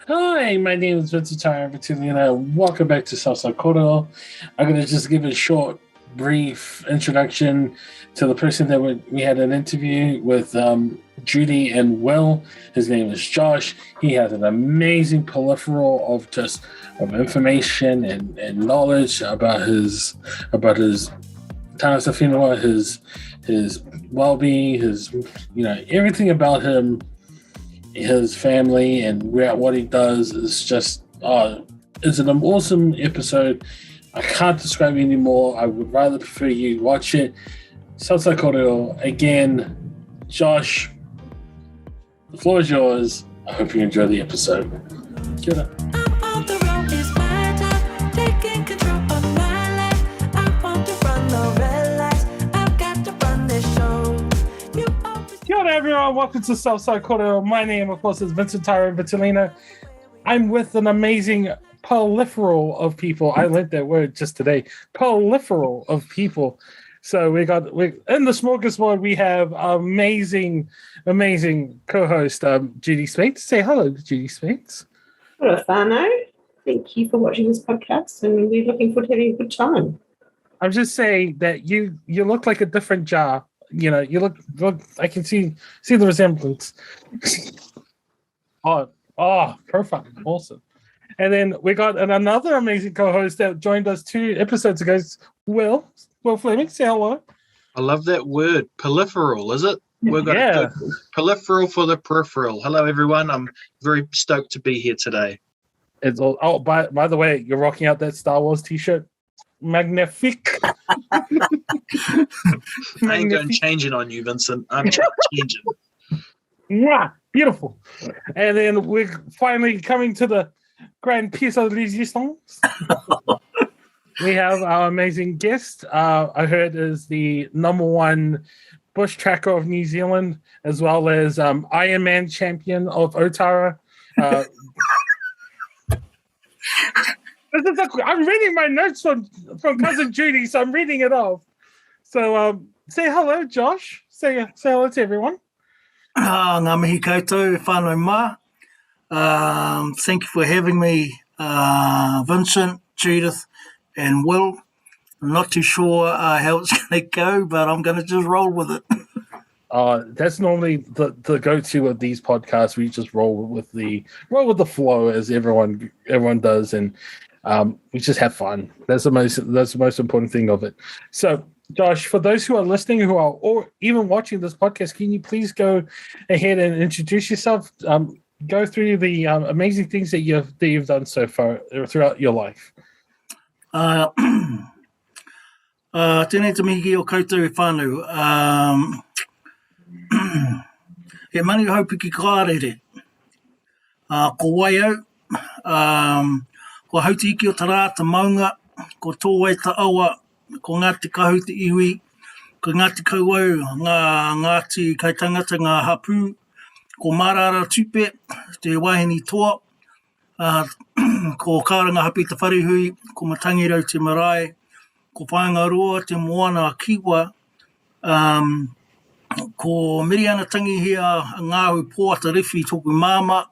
Hi, my name is Vincent, and welcome back to Southside Korero. I'm going to just give a short, brief introduction to the person that we had an interview with, Judy and Will. His name is Josh. He has an amazing peripheral of information and knowledge about his Talofa Southsiders, his well-being, his everything about him, his family, and what he does is just it's an awesome episode. I can't describe it anymore. I would rather prefer you watch it. Southside Korero again. Josh, the floor is yours. I hope you enjoy the episode. Kia ora. Kia ora, everyone. Welcome to Southside Korero. My name, of course, is Vincent Vitolino. I'm with an amazing peripheral of people. I learned that word just today. Peripheral of people. So we in the smorgasbord. We have amazing co-host Judy Spates. Say hello, Judy Spates. Hello, Fano. Thank you for watching this podcast, and we're looking forward to having a good time. I'm just saying that you look like a different jar. You look. I can see the resemblance. Oh, perfect, awesome. And then we got another amazing co-host that joined us 2 episodes ago. Will Fleming, say hello. I love that word, peripheral, is it? We've got a good peripheral for the peripheral. Hello, everyone. I'm very stoked to be here today. It's all. Oh, by the way, you're rocking out that Star Wars T-shirt. Magnifique. I ain't going changing on you, Vincent. I'm changing. Yeah, beautiful. And then we're finally coming to the grand piece of resistance. We have our amazing guest. I heard is the #1 bush tracker of New Zealand, as well as Ironman champion of Otara. I'm reading my notes from cousin Judy, so I'm reading it off. So say hello, Josh. Say hello to everyone. Ngā mihi koutou, whānau mā. Thank you for having me, Vincent, Judith, and Will. I'm not too sure how it's going to go, but I'm going to just roll with it. That's normally the go-to of these podcasts. We just roll with the flow, as everyone does, and we just have fun. That's the most important thing of it. So, Josh, for those who are listening, or even watching this podcast, can you please go ahead and introduce yourself? Go through the amazing things that you've done so far throughout your life. Tēnei te mihi o koutou e whānau. He mani haupu ki kārere. Ko waiau, ko hauti iki o Otara, te maunga, ko tōwai ta awa, ko Ngāti Kahu te iwi, ko Ngāti Kauau, Ngāti kai tangata ngā hapū, ko Marara Tupe, te wahine toa, ko Kāranga Hapi te wharehui, ko Matangirau te marae, ko Whaingaroa te moana kiwa, ko Miriana Tangihia Ngāhu Pōata Riwhi tōku māma,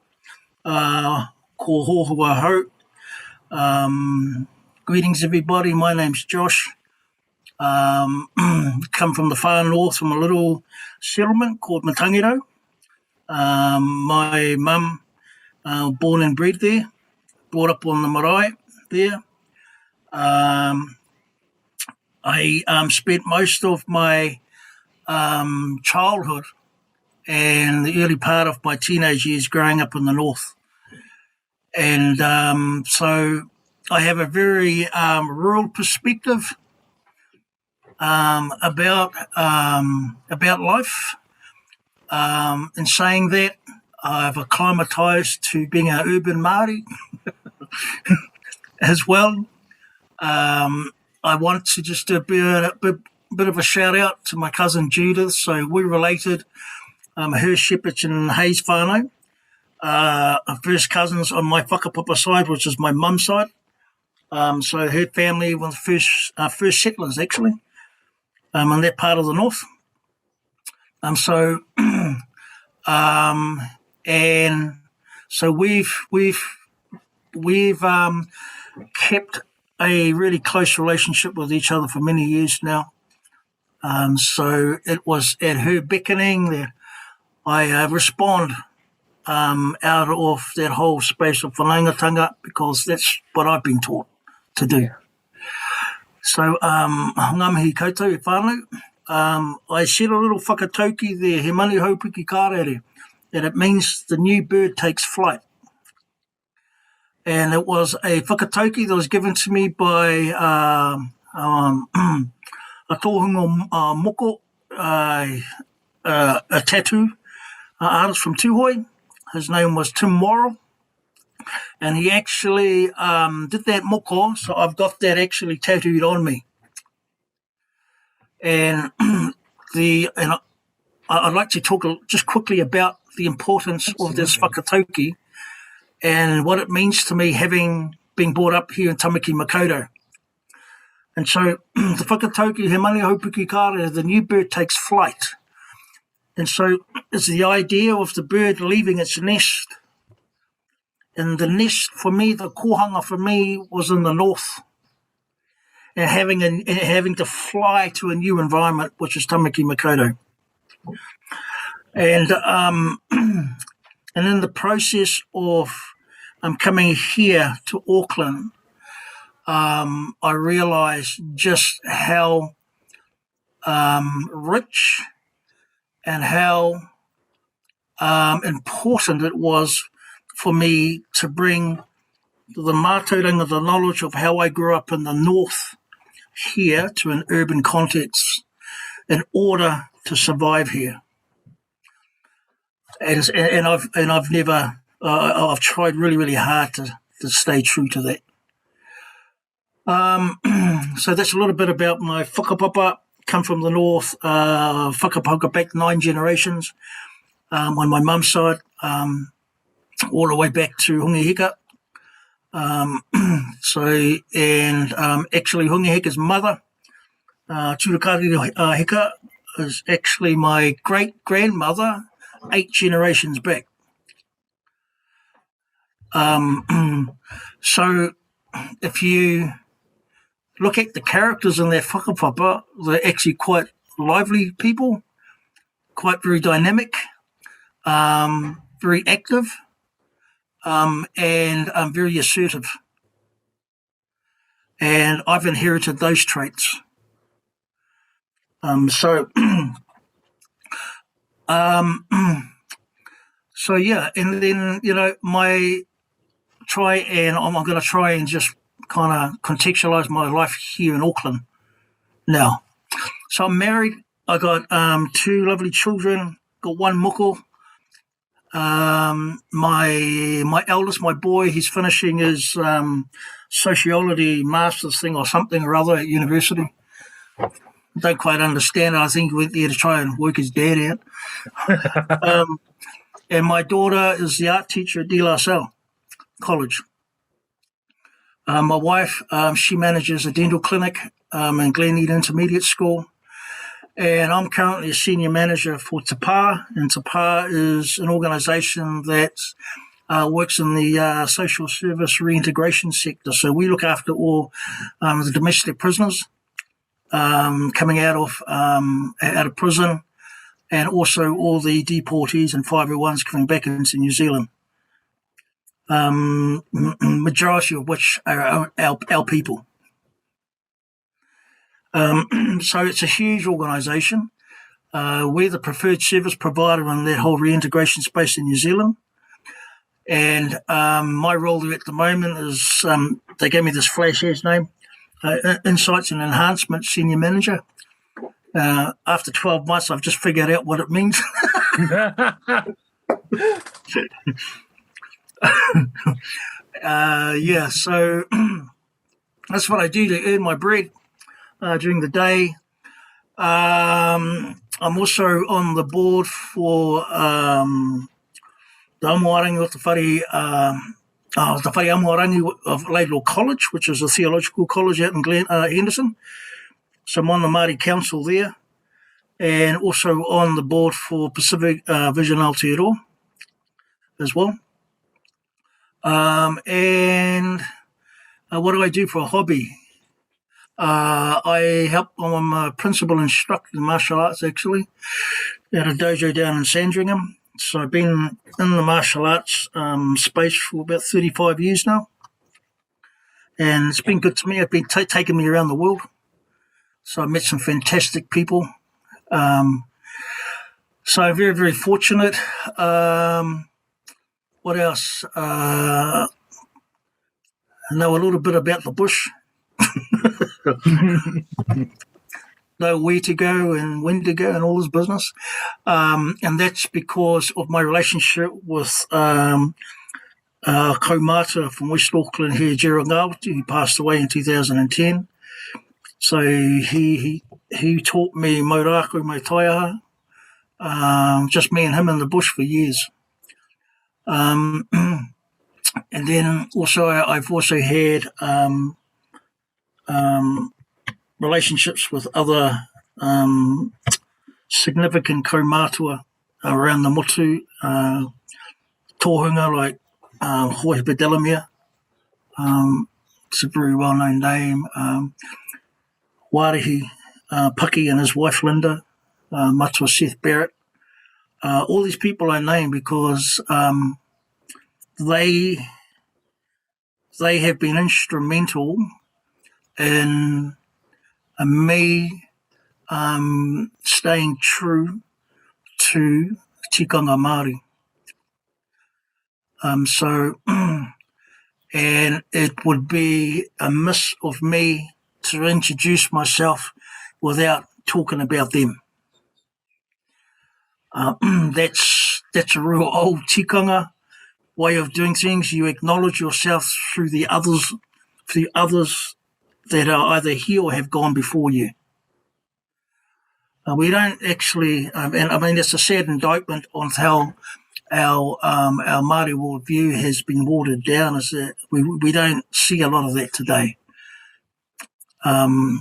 ko Hōhua Hau. Greetings everybody, my name's Josh. Come from the far north, from a little settlement called Matangirau. My mum, born and bred there, brought up on the marae there. I spent most of my childhood and the early part of my teenage years growing up in the north. And so I have a very rural perspective about life. In saying that, I've acclimatised to being an urban Māori as well. I want to just do a bit of a shout out to my cousin Judith. So we're related, her Shepherd and Hayes whānau. First cousins on my whakapapa side, which is my mum's side. So her family were the first settlers, actually, in that part of the north. And So we've kept a really close relationship with each other for many years now. So it was at her beckoning that I respond out of that whole space of whanaungatanga, because that's what I've been taught to do. So, ngamihi koutou e whānau. I said a little whakatauki there, he mani haupiki kārere, that it means the new bird takes flight. And it was a whakatauki that was given to me by a tōhunga moko, a tattoo artist from Tūhoe. His name was Tim Morrill. And he actually did that moko, so I've got that actually tattooed on me. And I'd like to talk just quickly about the importance of this whakatauki and what it means to me, having been brought up here in Tamaki Makaurau. And so the whakatauki, he mani haupiki kāre, the new bird takes flight. And so it's the idea of the bird leaving its nest. And the nest, for me, the kohanga for me, was in the north. And having to fly to a new environment, which is Tamaki Makaurau. And in the process of coming here to Auckland, I realised just how rich and how important it was for me to bring the mātauranga, the knowledge of how I grew up in the north here to an urban context in order to survive here. And I've never I've tried really, really hard to stay true to that. So that's a little bit about my whakapapa. Come from the north, whakapapa back 9 generations on my mum's side, all the way back to Hungi Hika. Actually Hungi Hika's mother, Turakari Hika, is actually my great-grandmother 8 generations back. So if you look at the characters in that whakapapa, they're actually quite lively people, quite very dynamic, very active, and very assertive. And I've inherited those traits. So yeah, and then, I'm going to try and just kind of contextualise my life here in Auckland now. So I'm married. I got 2 lovely children, got 1 moko. My eldest, my boy, he's finishing his sociology master's thing or something or other at university. Don't quite understand it. I think he went there to try and work his dad out. And my daughter is the art teacher at De La Salle College. My wife, she manages a dental clinic in Glenhead Intermediate School. And I'm currently a senior manager for TAPA. And TAPA is an organisation that works in the social service reintegration sector. So we look after all the domestic prisoners coming out of prison, and also all the deportees and 501s coming back into New Zealand. Majority of which are our people. So it's a huge organisation. We're the preferred service provider in that whole reintegration space in New Zealand. And my role there at the moment is, they gave me this flash-ass name, Insights and Enhancement Senior Manager. After 12 months, I've just figured out what it means. So that's what I do to earn my bread during the day. I'm also on the board for the Amoarangi of the Whare Amoarangi of Laidlaw College, which is a theological college out in Henderson. So I'm on the Māori Council there, and also on the board for Pacific Vision Aotearoa as well. And what do I do for a hobby? I help. I'm a principal instructor in martial arts, actually, at a dojo down in Sandringham. So I've been in the martial arts space for about 35 years now. And it's been good to me. It's been taking me around the world. So I met some fantastic people. So very, very fortunate. What else? I know a little bit about the bush. Know where to go and when to go and all this business. And that's because of my relationship with kaumata from West Auckland here, Gerald Ngawati, who passed away in 2010. So he taught me mauraku, mai taiaha, just me and him in the bush for years. And then also I've also had relationships with other significant kaumātua around the motu, tohunga like Hoipa Delamere. It's a very well-known name. Wārihi Paki and his wife Linda, Matua Seth Barrett. All these people I name because they have been instrumental in me staying true to tikanga Māori. And it would be a miss of me to introduce myself without talking about them. That's a real old tikanga way of doing things. You acknowledge yourself through the others that are either here or have gone before you. We don't actually, and I mean it's a sad indictment on how our Māori worldview has been watered down. Is that we don't see a lot of that today, so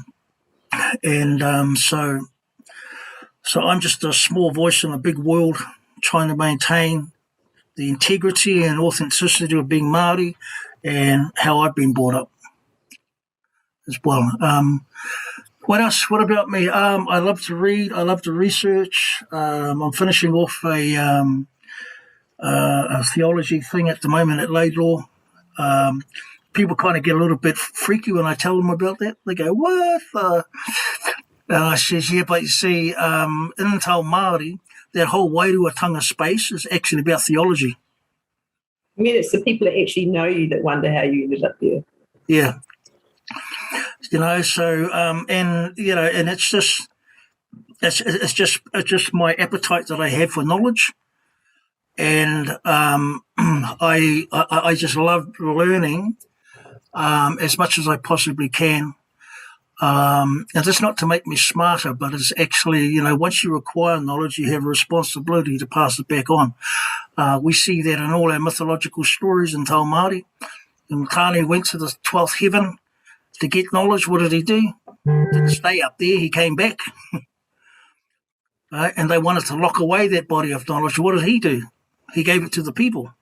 I'm just a small voice in a big world, trying to maintain the integrity and authenticity of being Māori and how I've been brought up as well. What else? What about me? I love to read. I love to research. I'm finishing off a theology thing at the moment at Laidlaw. People kind of get a little bit freaky when I tell them about that. They go, what? And I says, yeah, but you see, in Tau Māori, that whole Wairuatanga space is actually about theology. I mean, it's the people that actually know you that wonder how you ended up there. Yeah. So, and it's just my appetite that I have for knowledge. And I just love learning as much as I possibly can. And it's not to make me smarter, but it's actually, once you acquire knowledge, you have a responsibility to pass it back on. We see that in all our mythological stories in Tau Māori. When Tāne went to the 12th heaven to get knowledge, what did he do? Didn't stay up there, he came back. Right? And they wanted to lock away that body of knowledge. What did he do? He gave it to the people.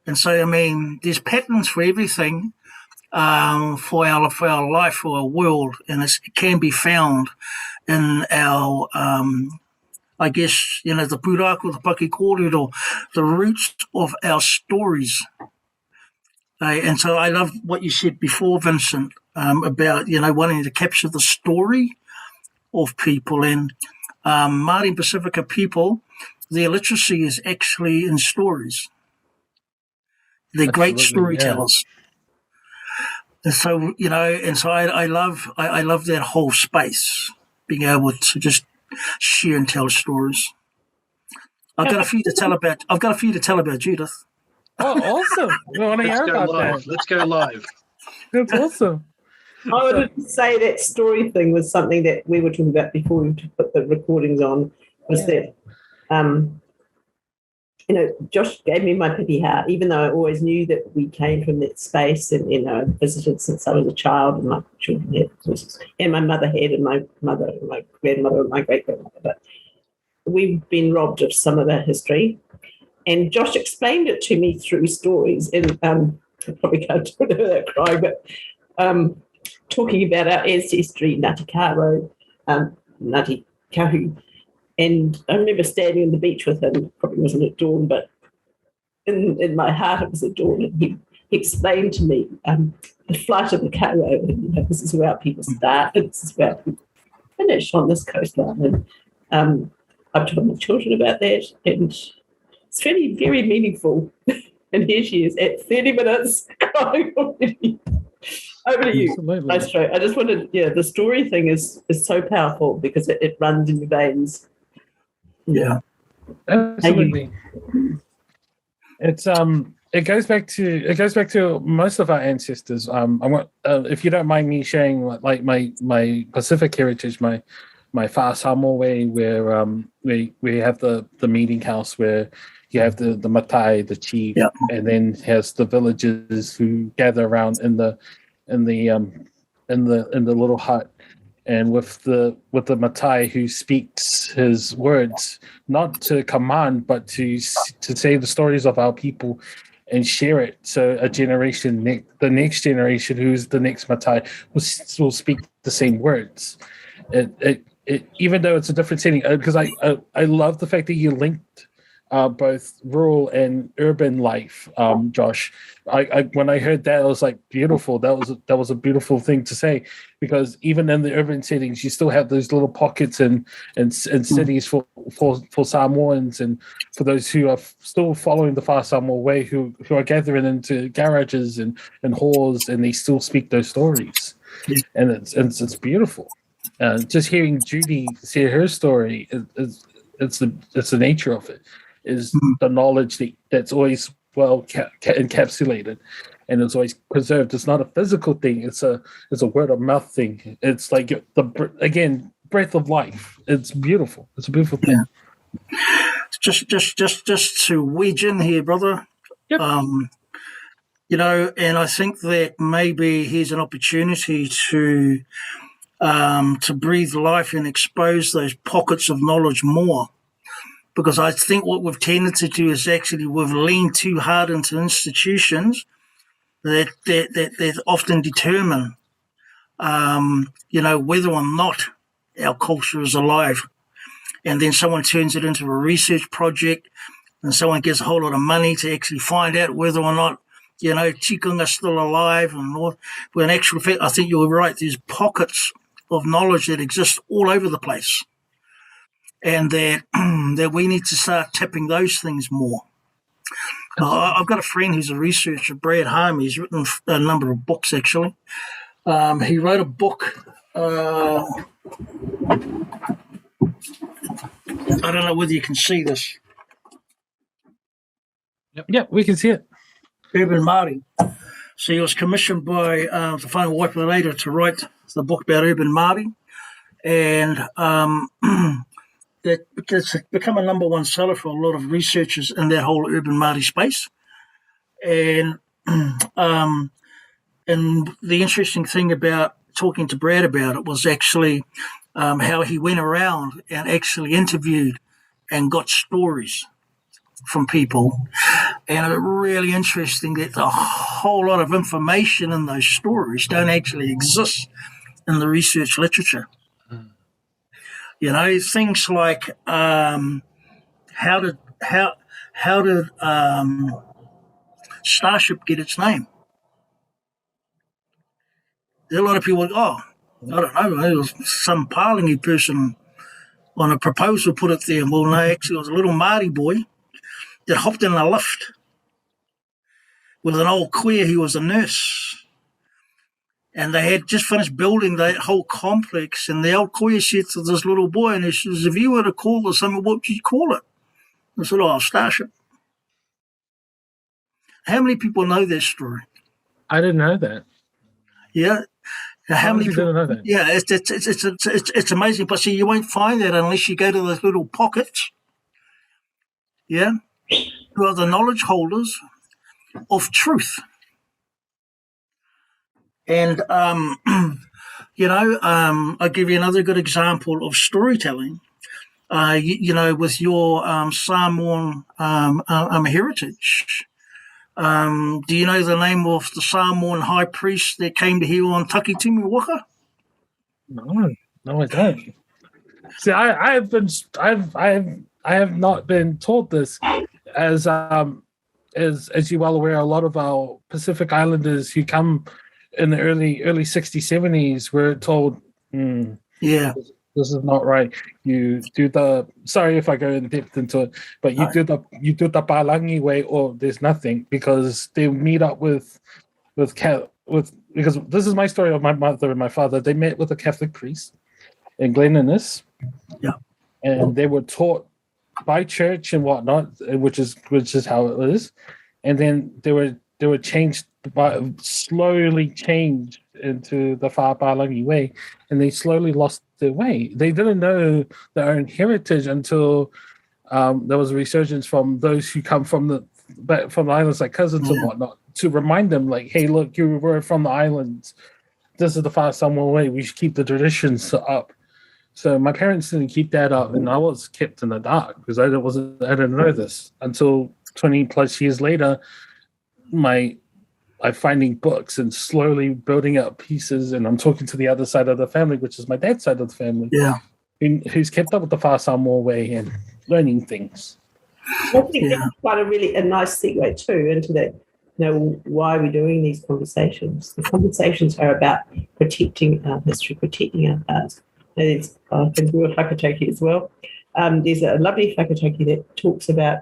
And so, I mean, there's patterns for everything. For our life, for our world, and it can be found in our, the pūrākua, the paki kōrero, the roots of our stories. And so I love what you said before, Vincent, about, wanting to capture the story of people. And Māori and Pacifica people, their literacy is actually in stories. They're great storytellers. Yeah. And so, I love that whole space, being able to just share and tell stories. I've got a few to tell about Judith. Oh, awesome! We want to hear about that. Let's go live. That's awesome. I would say that story thing was something that we were talking about before we put the recordings on. That Josh gave me my pity heart, even though I always knew that we came from that space, and I visited since I was a child, and my children had, and my mother had, and my mother, and my grandmother, and my great grandmother. But we've been robbed of some of our history, And Josh explained it to me through stories, and I probably can't do it without crying, but talking about our ancestry, Ngāti Karo, Ngāti Kahu. And I remember standing on the beach with him, probably wasn't at dawn, but in my heart it was at dawn, and he explained to me the flight of the Karo, and this is where people start, and this is where people finish on this coastline. And I've told my children about that, and it's very, very meaningful. And here she is at 30 minutes crying already. Over to you. Absolutely. I just wanted, the story thing is so powerful because it runs in your veins. Yeah. Absolutely. It's it goes back to most of our ancestors. I want, if you don't mind me sharing, like my Pacific heritage, my Wha Samoa way, where we have the meeting house where you have the matai, the chief, and then has the villagers who gather around in the little hut, and with the matai who speaks his words, not to command but to say the stories of our people and share it, so a generation, the next generation, who's the next matai, will speak the same words. It even though it's a different setting, because I love the fact that you linked both rural and urban life, Josh. I when I heard that, I was like, beautiful. That was a beautiful thing to say, because even in the urban settings, you still have those little pockets and cities for Samoans, and for those who are still following the Wha Samoa way, who are gathering into garages and halls, and they still speak those stories, and it's beautiful. Just hearing Judy say her story, it's the nature of it. Is the knowledge that's always well encapsulated, and it's always preserved. It's not a physical thing. It's a word of mouth thing. It's like the breath of life. It's beautiful. It's a beautiful thing. Just to wedge in here, brother. Yep. And I think that maybe here's an opportunity to breathe life and expose those pockets of knowledge more. Because I think what we've tended to do is actually we've leaned too hard into institutions that often determine, whether or not our culture is alive. And then someone turns it into a research project, and someone gets a whole lot of money to actually find out whether or not, tikunga is still alive. And all. But in actual fact, I think you're right. There's pockets of knowledge that exist all over the place. And that we need to start tapping those things more. I've got a friend who's a researcher, Brad Harm. He's written a number of books, actually. He wrote a book. I don't know whether you can see this. Yep, we can see it. Urban Māori. So he was commissioned by the Whānau Waiparator to write the book about urban Māori. And that it's become a number one seller for a lot of researchers in that whole urban Māori space. And the interesting thing about talking to Brad about it was actually how he went around and actually interviewed and got stories from people. And it's really interesting that a whole lot of information in those stories don't actually exist in the research literature. Things like how did Starship get its name? There are a lot of people I don't know, it was some Palangi person on a proposal put it there. Well, no, actually it was a little Māori boy that hopped in a lift with an old queer who was a nurse. And they had just finished building that whole complex, and the old koya said to this little boy, and he says, if you were to call this something, what would you call it? I said, Starship. How many people know that story? I didn't know that. Yeah. How many people didn't know that? Yeah, it's amazing. But see, you won't find that unless you go to those little pockets, who are the knowledge holders of truth. And, I'll give you another good example of storytelling. with your Samoan heritage. Do you know the name of the Samoan high priest that came to here on Takitimi Waka? No, I don't. See, I have not been told this, as you well aware. A lot of our Pacific Islanders who come in the early 60s, 70s were told, yeah, this is not right. You do the, sorry if I go in depth into it, but you do the Palangi way, or there's nothing, because they meet up with because this is my story of my mother and my father. They met with a Catholic priest in Glen Innes, and they were taught by church and whatnot, which is how it is, and then they were changed, slowly changed into the Palangi way, and they slowly lost their way. They didn't know their own heritage until there was a resurgence from those who come from the islands, like cousins and whatnot, to remind them, like, hey, look, you were from the islands. This is the far Samoan way. We should keep the traditions up. So my parents didn't keep that up, and I was kept in the dark because I didn't know this until 20 plus years later. I'm finding books and slowly building up pieces, and I'm talking to the other side of the family, which is my dad's side of the family, who's kept up with the far Samoan way and learning things. I think that's quite a nice segue too into that. Why are we doing these conversations? The conversations are about protecting our history, protecting our past. And I can do a whakatauki as well. There's a lovely whakatauki that talks about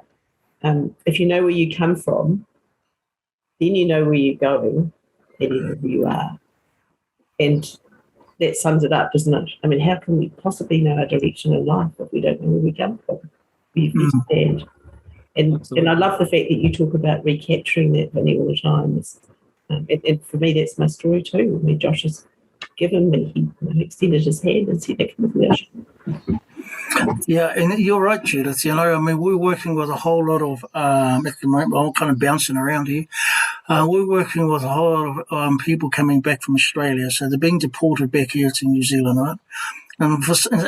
if you know where you come from, then you know where you're going, and you know who you are. And that sums it up, doesn't it? I mean, how can we possibly know our direction in life if we don't know where we come from? We stand. And I love the fact that you talk about recapturing that, Vinnie, all the time. And for me, that's my story too. I mean, Josh has given me, he extended his hand and said, that can be the ocean. Yeah, and you're right, Judith. I mean, we're working with a whole lot of, at the moment, I'm kind of bouncing around here. We're working with a whole lot of people coming back from Australia. So they're being deported back here to New Zealand, right? And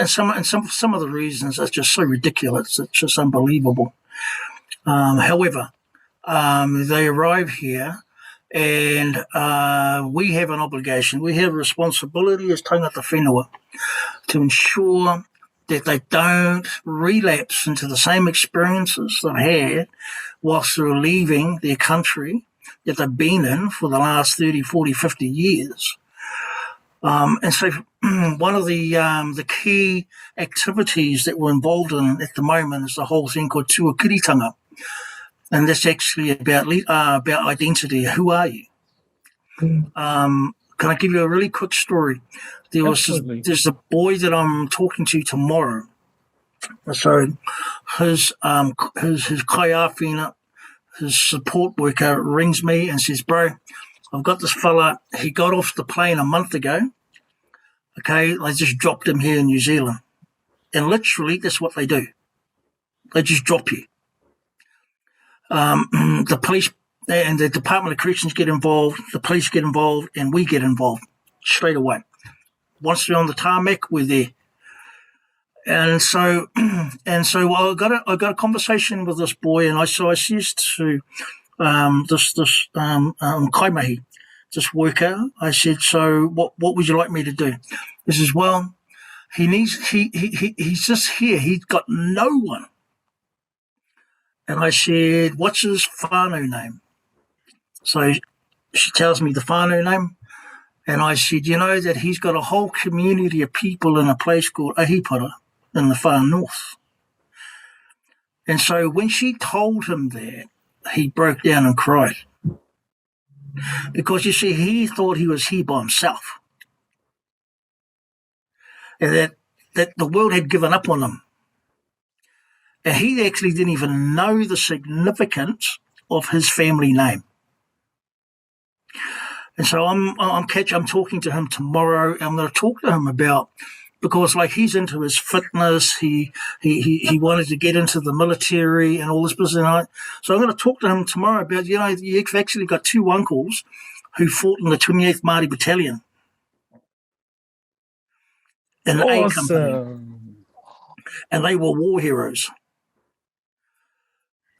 some of the reasons are just so ridiculous. It's just unbelievable. However, they arrive here, and we have an obligation, we have a responsibility as tangata whenua to ensure that they don't relapse into the same experiences they've had whilst they're leaving their country that they've been in for the last 30, 40, 50 years. And so one of the key activities that we're involved in at the moment is the whole thing called tuakiritanga. And that's actually about identity. Who are you? Can I give you a really quick story? There's a boy that I'm talking to tomorrow. So his kaiawhina, his support worker, rings me and says, bro, I've got this fella. He got off the plane a month ago. Okay, I just dropped him here in New Zealand. And literally, that's what they do. They just drop you. The police and the Department of Corrections get involved, the police get involved, and we get involved straight away. Once they're on the tarmac, we're there. And so I got a conversation with this boy, and I says to this kaimahi, this worker, I said, so what would you like me to do? He says, well, he's just here. He's got no one. And I said, what's his whānau name? So she tells me the whānau name. And I said, you know that he's got a whole community of people in a place called Ahipara in the far north. And so when she told him that, he broke down and cried. Because, you see, he thought he was here by himself. And that the world had given up on him. And he actually didn't even know the significance of his family name. And so I'm talking to him tomorrow. I'm going to talk to him about, because like he's into his fitness, he wanted to get into the military and all this business. So I'm going to talk to him tomorrow about, you've actually got two uncles who fought in the 28th Māori Battalion in the A Company. and they were war heroes.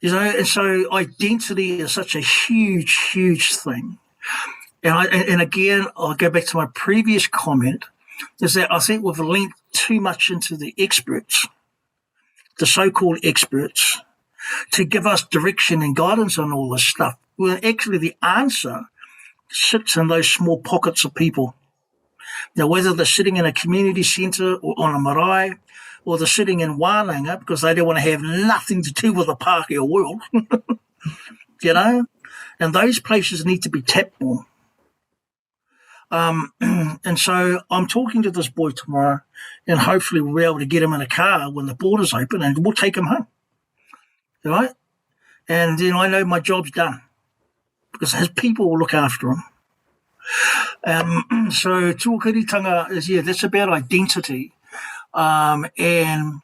You know, and so identity is such a huge, huge thing. And again, I'll go back to my previous comment, is that I think we've linked too much into the experts, the so-called experts, to give us direction and guidance on all this stuff. Well, actually, the answer sits in those small pockets of people. Now, whether they're sitting in a community centre or on a marae, or they're sitting in wānanga because they don't want to have nothing to do with the Pākehā world, you know, and those places need to be tapped more. And so I'm talking to this boy tomorrow, and hopefully we'll be able to get him in a car when the borders open, and we'll take him home, right? And then I know my job's done because his people will look after him. So tuakiritanga is, that's about identity, and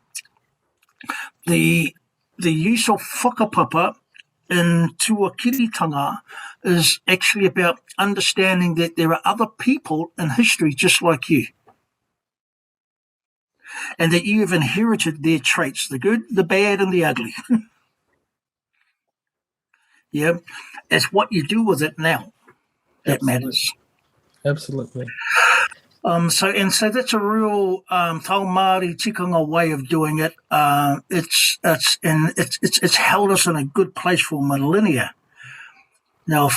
the use of whakapapa in tuakiritanga is actually about understanding that there are other people in history just like you, and that you have inherited their traits, the good, the bad, and the ugly. Yeah, it's what you do with it now that matters. Absolutely. So that's a real tau Māori tikanga way of doing it. It's held us in a good place for millennia. Now,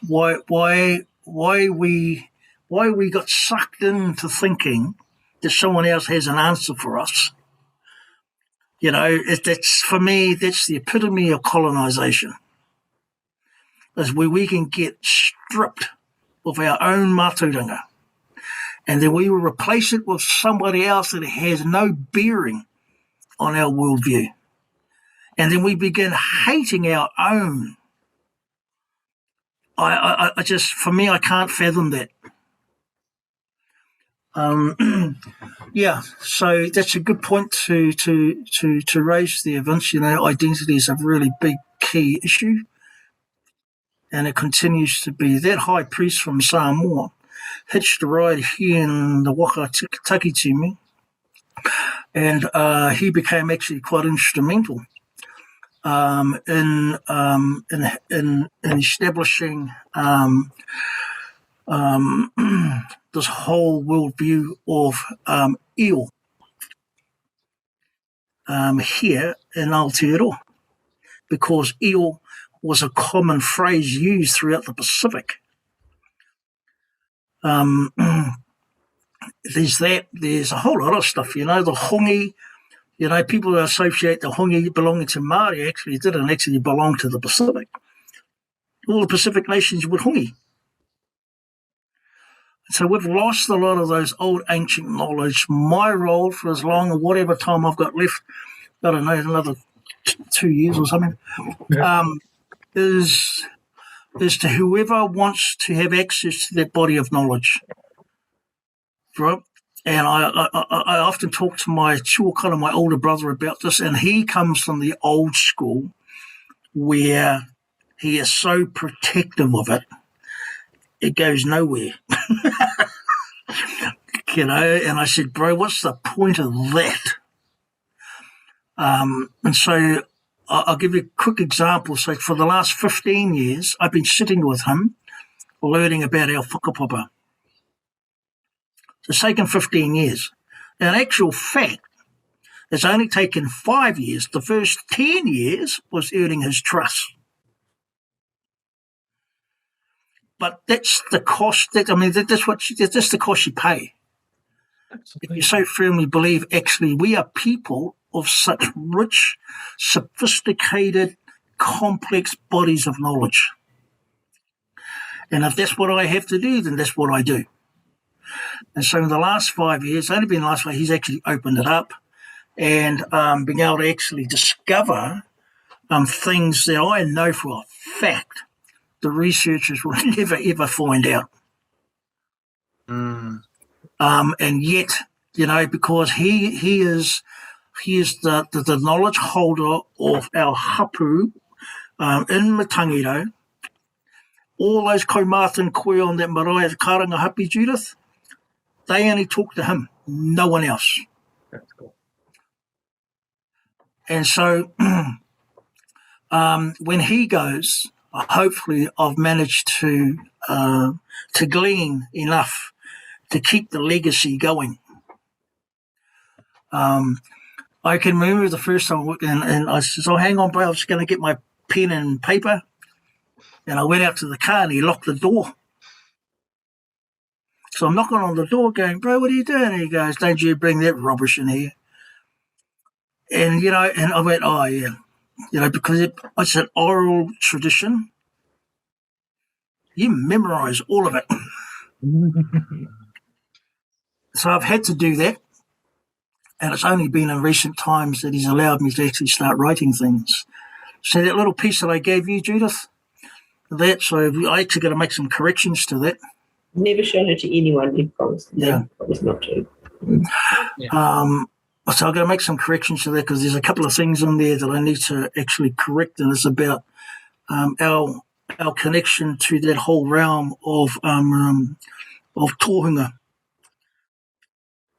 why we got sucked into thinking that someone else has an answer for us? You know, that's, for me, that's the epitome of colonisation. Is where we can get stripped of our own mātauranga, and then we will replace it with somebody else that has no bearing on our worldview. And then we begin hating our own. I just, for me, I can't fathom that. So that's a good point to raise there, Vince. You know, identity is a really big key issue. And it continues to be. That high priest from Samoa hitched a ride here in the waka taki to me, and he became actually quite instrumental in establishing this whole worldview of eo here in Aotearoa, because eo was a common phrase used throughout the Pacific. There's a whole lot of stuff, you know, the hongi, you know, people who associate the hongi belonging to Māori actually didn't actually belong to the Pacific. All the Pacific nations were hongi. So we've lost a lot of those old ancient knowledge. My role for as long as whatever time I've got left, I don't know, another 2 years or something, is to whoever wants to have access to that body of knowledge, right? And I often talk to my tuakana, my older brother, about this, and he comes from the old school where he is so protective of it, it goes nowhere. You know, and I said, bro, what's the point of that? And so I'll give you a quick example. So for the last 15 years, I've been sitting with him, learning about our whakapapa. It's taken 15 years. In actual fact, it's only taken 5 years. The first 10 years was earning his trust. But that's the cost. That's the cost you pay. If you so firmly believe, actually, we are people of such rich, sophisticated, complex bodies of knowledge. And if that's what I have to do, then that's what I do. And so in the last 5 years, only been the last 5 years, he's actually opened it up and being able to actually discover things that I know for a fact the researchers will never, ever find out. And yet, you know, because he is the knowledge holder of our hapu in Matangiro. All those kaumata and koe on that marae, karanga hapi, Judith, they only talk to him, no one else. That's cool. And so when he goes, hopefully I've managed to glean enough to keep the legacy going. I can remember the first time, and I said, "Oh, hang on, bro, I was going to get my pen and paper." And I went out to the car and he locked the door. So I'm knocking on the door going, "Bro, what are you doing?" And he goes, "Don't you bring that rubbish in here." And, and I went, "Oh, yeah." Because it's an oral tradition. You memorize all of it. So I've had to do that. And it's only been in recent times that he's allowed me to actually start writing things. So that little piece that I gave you, Judith, so I actually got to make some corrections to that. Never shown it to anyone, you promised. Yeah. Promised not to. Yeah. So I've got to make some corrections to that because there's a couple of things in there that I need to actually correct, and it's about our connection to that whole realm of tohunga.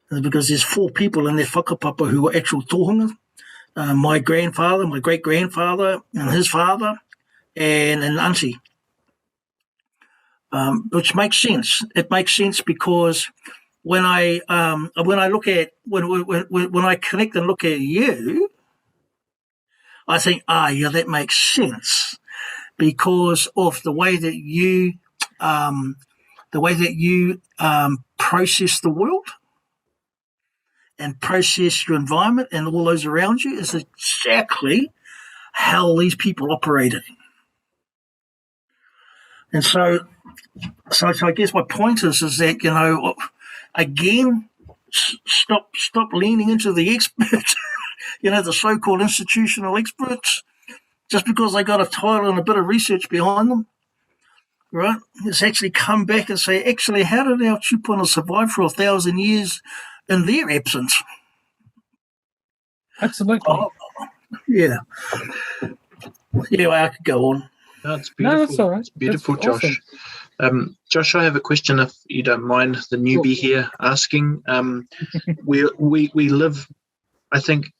Because there's 4 people in their whakapapa who are actual tohunga. My grandfather, my great-grandfather, and his father, and an auntie. Which makes sense. It makes sense because when I look at when I connect and look at you, I think, yeah, that makes sense because of the way that you process the world and process your environment and all those around you is exactly how these people operated. And so I guess my point is that, again, stop leaning into the experts, the so-called institutional experts, just because they got a title and a bit of research behind them, right? It's actually come back and say, actually, how did our tupuna survive for 1,000 years in their absence? Absolutely. Yeah. Anyway, I could go on. No, it's beautiful. No, that's all right. It's beautiful, That's Josh. Awesome. Josh, I have a question, if you don't mind the newbie here asking. We live, I think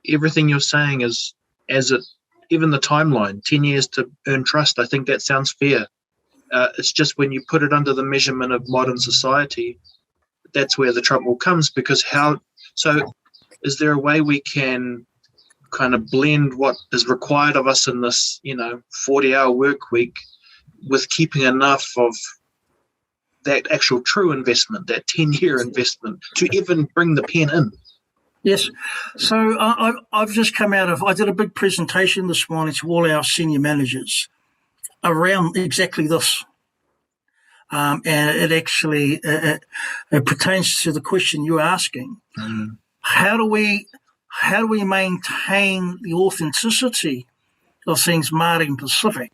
everything you're saying is, even the timeline, 10 years to earn trust, I think that sounds fair. It's just when you put it under the measurement of modern society, that's where the trouble comes, because is there a way we can kind of blend what is required of us in this, 40-hour work week with keeping enough of that actual true investment, that 10-year investment, to even bring the pen in? Yes. So I've just come I did a big presentation this morning to all our senior managers around exactly this. And it actually it pertains to the question you're asking. Mm. How do we maintain the authenticity of things Māori and Pacific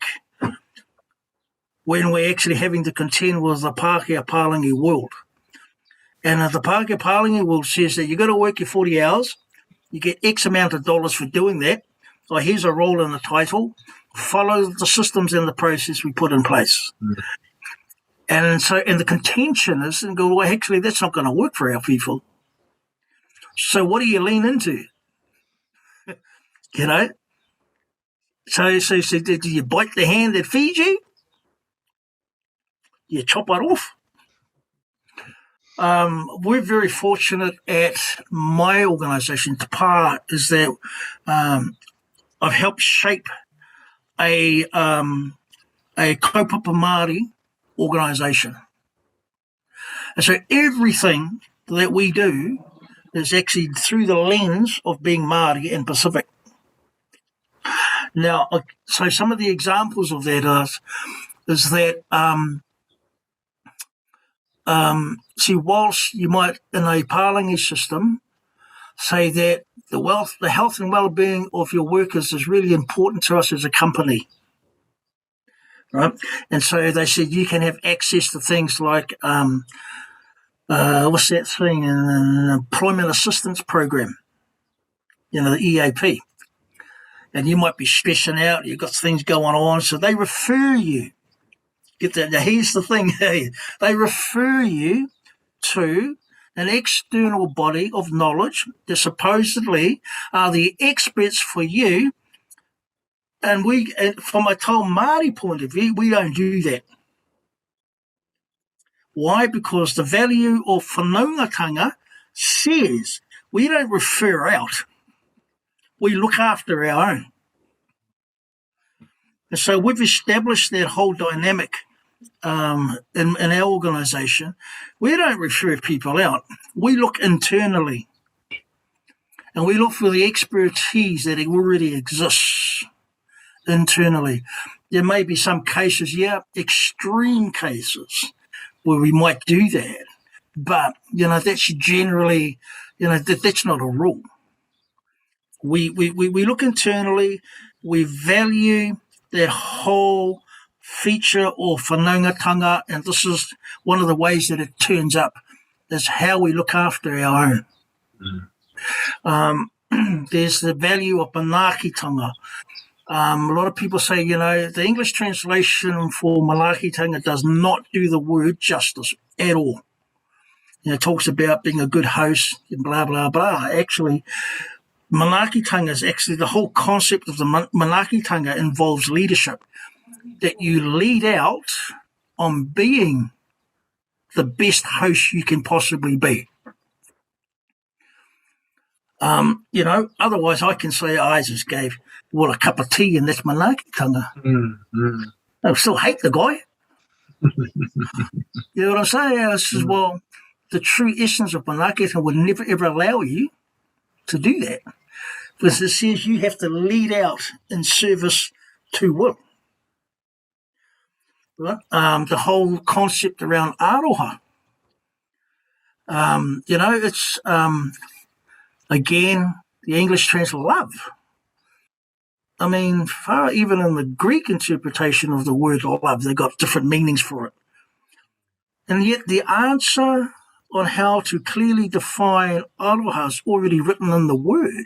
when we're actually having to contend with the Pākehā Pālangi world? And the Pākehā Pālangi world says that you've got to work your 40 hours, you get X amount of dollars for doing that. So here's a role in the title. Follow the systems and the process we put in place. Mm. And the contention is, and go, well, actually, that's not going to work for our people. So what do you lean into? So do you bite the hand that feeds you? You chop it off. We're very fortunate at my organisation, Te Pā, is that I've helped shape a kaupapa Māori organisation. And so everything that we do is actually through the lens of being Māori and Pacific. Now, so some of the examples of that is that, see, whilst you might, in a Pālangi system, say that the health and well-being of your workers is really important to us as a company, right? And so they said you can have access to things like, what's that thing, an employment assistance program, the EAP. And you might be stressing out, you've got things going on, so they refer you. Get that? Now, here's the thing, they refer you to an external body of knowledge that supposedly are the experts for you. And from a Tau Māori point of view, we don't do that. Why? Because the value of whanaungatanga says we don't refer out. We look after our own. And so we've established that whole dynamic in our organisation. We don't refer people out. We look internally. And we look for the expertise that already exists internally. There may be some cases, extreme cases, where we might do that. But, that's generally, that's not a rule. We look internally. We value that whole feature of whanaungatanga, and this is one of the ways that it turns up, is how we look after our own. There's the value of manaakitanga. A lot of people say, the English translation for manaakitanga does not do the word justice at all. It talks about being a good host and blah, blah, blah. Actually, manaakitanga is actually the whole concept of the manaakitanga involves leadership, that you lead out on being the best host you can possibly be. Otherwise I can say I just gave a cup of tea and that's manaakitanga. I still hate the guy. You know what I'm saying? It's just, the true essence of manaakitanga would never ever allow you to do that. Because it says you have to lead out in service to will. Right? The whole concept around aroha. It's, again, the English translation love. I mean, even in the Greek interpretation of the word love, they got different meanings for it. And yet the answer on how to clearly define aroha is already written in the word.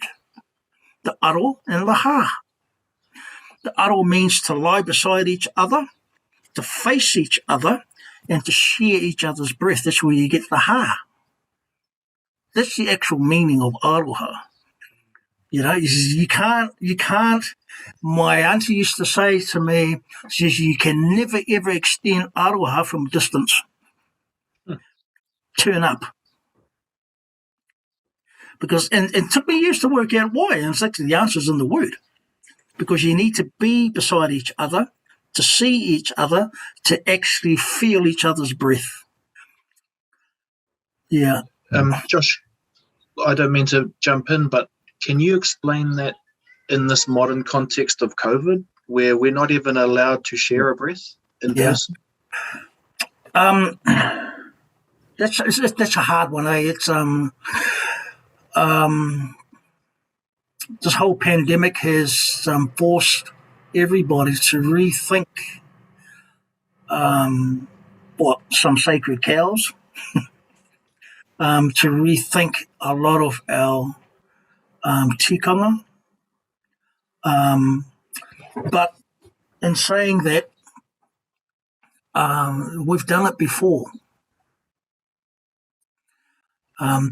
The aro and the ha. The aro means to lie beside each other, to face each other, and to share each other's breath. That's where you get the ha. That's the actual meaning of aroha. You can't, my auntie used to say to me, says you can never ever extend aroha from distance. Turn up. Because, and it took me years to work out why, and it's actually the answer's in the word. Because you need to be beside each other, to see each other, to actually feel each other's breath. Yeah. Josh, I don't mean to jump in, but can you explain that in this modern context of COVID, where we're not even allowed to share a breath in person? That's a hard one, eh? It's this whole pandemic has forced everybody to rethink some sacred cows, to rethink a lot of our tikanga. But in saying that, we've done it before.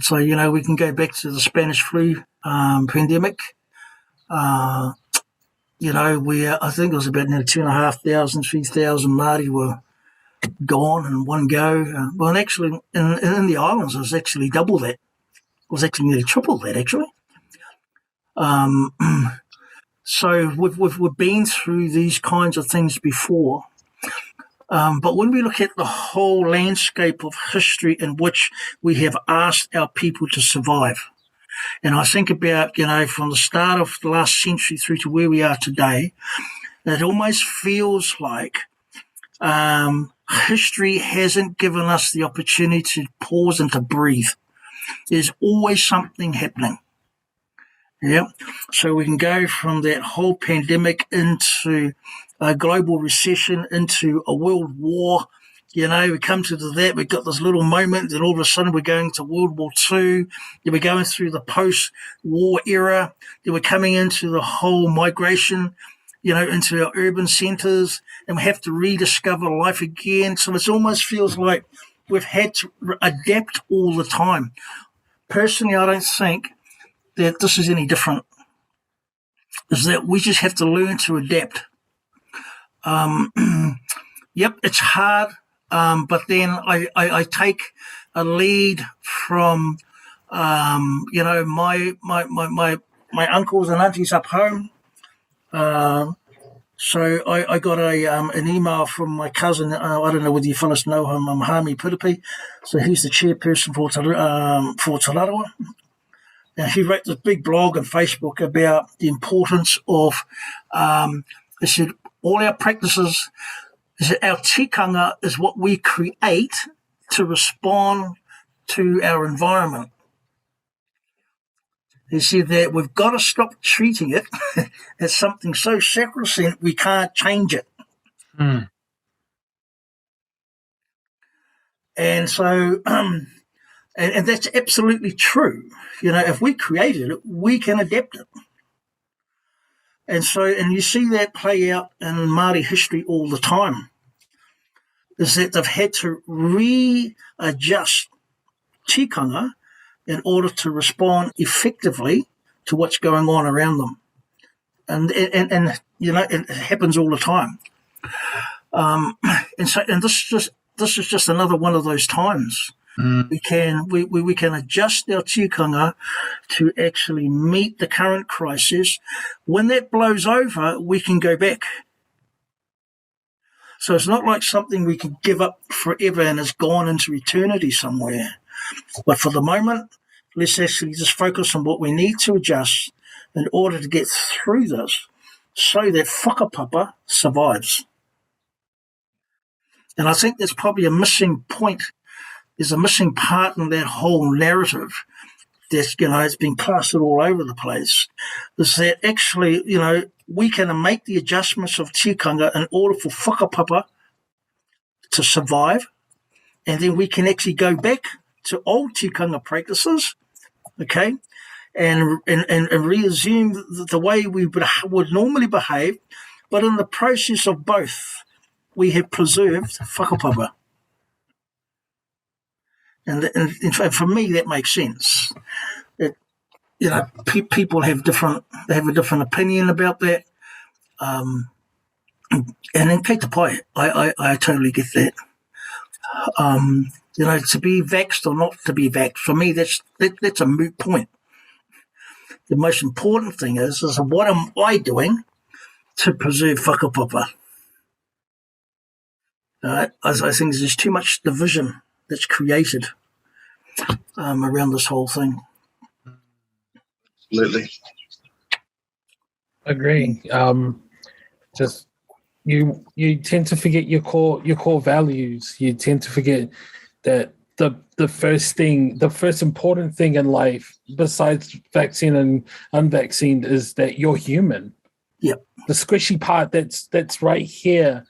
So, we can go back to the Spanish flu pandemic, where I think it was about 2,500, 3,000 Māori were gone in one go. And actually, in the islands, it was actually double that. It was actually nearly triple that, actually. So we've been through these kinds of things before. But when we look at the whole landscape of history in which we have asked our people to survive, and I think about, from the start of the last century through to where we are today, it almost feels like history hasn't given us the opportunity to pause and to breathe. There's always something happening. Yeah. So we can go from that whole pandemic into a global recession, into a world war. We come to that, we've got this little moment, then all of a sudden we're going to World War II, then we're going through the post-war era, then we're coming into the whole migration, into our urban centres, and we have to rediscover life again. So it almost feels like we've had to adapt all the time. Personally, I don't think that this is any different. Is that we just have to learn to adapt. Yep, it's hard, but then I take a lead from my uncles and aunties up home. So I got an email from my cousin. I don't know whether you fellas know him, Hami Piripi. So he's the chairperson for Talofa. Now, he wrote this big blog on Facebook about the importance of, he said, all our practices, he said, our tikanga is what we create to respond to our environment. He said that we've got to stop treating it as something so sacrosanct we can't change it. Mm. And so, and that's absolutely true. If we created it, we can adapt it. And so, and you see that play out in Māori history all the time, is that they've had to readjust tikanga in order to respond effectively to what's going on around them. And it happens all the time. And this is just another one of those times. Mm. We can adjust our tikanga to actually meet the current crisis. When that blows over, we can go back. So it's not like something we can give up forever and it's gone into eternity somewhere. But for the moment, let's actually just focus on what we need to adjust in order to get through this so that whakapapa survives. And I think there's probably a missing point. There's a missing part in that whole narrative that's, it's been plastered all over the place. Is that actually, we can make the adjustments of tikanga in order for whakapapa to survive. And then we can actually go back to old tikanga practices, okay, and resume the way we would normally behave. But in the process of both, we have preserved whakapapa. And for me, that makes sense. That people have a different opinion about that. And in kei te pai, I totally get that. To be vaxxed or not to be vaxxed, for me, that's a moot point. The most important thing is what am I doing to preserve whakapapa? I think there's too much division that's created around this whole thing. Absolutely. Agree. Just you tend to forget your core values. You tend to forget that the first important thing in life, besides vaccine and unvaccinated, is that you're human. Yep. The squishy part that's right here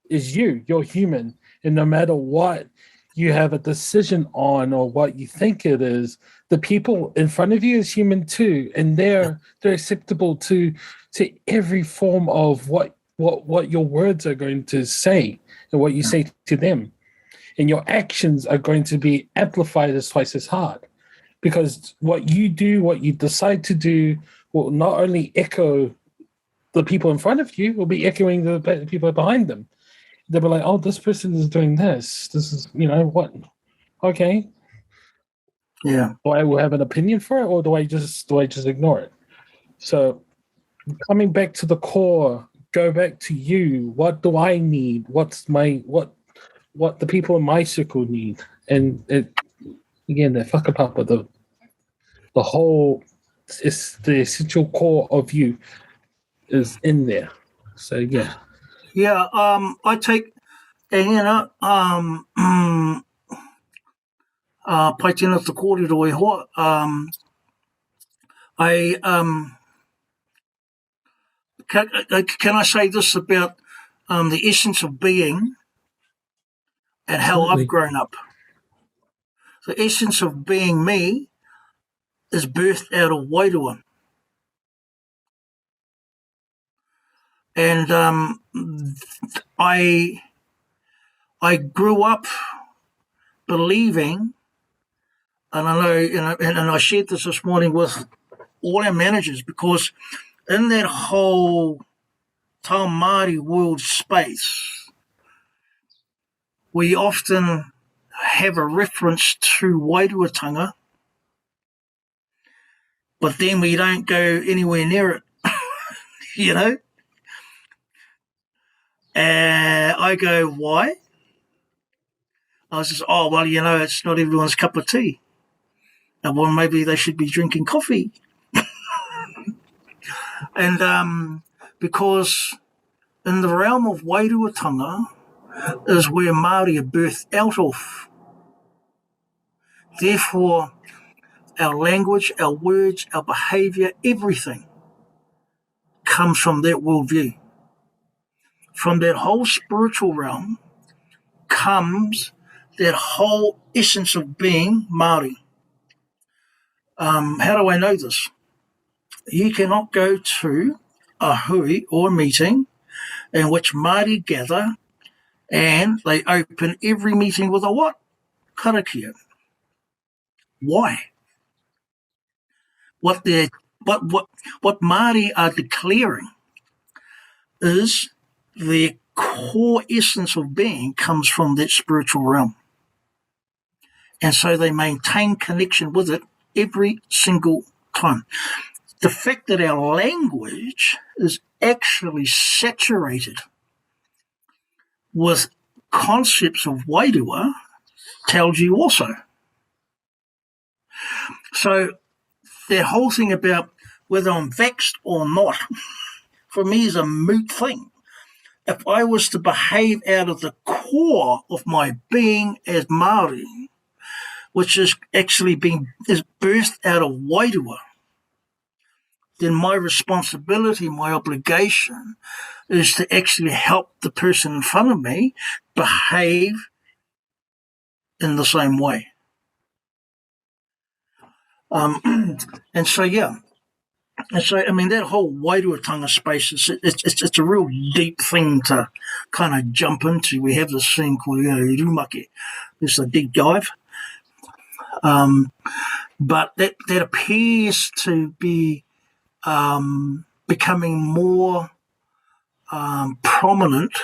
is you're human, and no matter what you have a decision on or what you think it is, the people in front of you is human too, and they're acceptable to every form of what your words are going to say and what you say to them, and your actions are going to be amplified as twice as hard, because what you do, what you decide to do, will not only echo the people in front of you, will be echoing the people behind them. They'll be like, oh, this person is doing this. This is, what? Okay. Yeah. Do I will have an opinion for it, or do I just ignore it? So coming back to the core, go back to you. What do I need? What's what the people in my circle need? And again, the whakapapa, the whole is the essential core of you is in there. So yeah. Yeah, I take, and pai tēnā te kōrero e hoa, can I say this about the essence of being and how Absolutely. I've grown up? The essence of being me is birthed out of Wairua. And I grew up believing, and I know, and I shared this morning with all our managers, because in that whole Tau Māori world space, we often have a reference to wairuatanga, but then we don't go anywhere near it, you know? I go, why? I was just, oh, well, it's not everyone's cup of tea. And well, maybe they should be drinking coffee. And because in the realm of wairuatanga is where Māori are birthed out of. Therefore, our language, our words, our behaviour, everything comes from that worldview. From that whole spiritual realm comes that whole essence of being Māori. How do I know this? You cannot go to a hui or a meeting in which Māori gather and they open every meeting with a what? Karakia. Why? What Māori are declaring is their core essence of being comes from that spiritual realm. And so they maintain connection with it every single time. The fact that our language is actually saturated with concepts of wairua tells you also. So that whole thing about whether I'm vaxxed or not, for me is a moot thing. If I was to behave out of the core of my being as Māori, which is actually is birthed out of wairua, then my responsibility, my obligation is to actually help the person in front of me behave in the same way. And so, yeah. And so, I mean, that whole wairuatanga space, it's a real deep thing to kind of jump into. We have this thing called rumake. It's a deep dive. But that appears to be becoming more prominent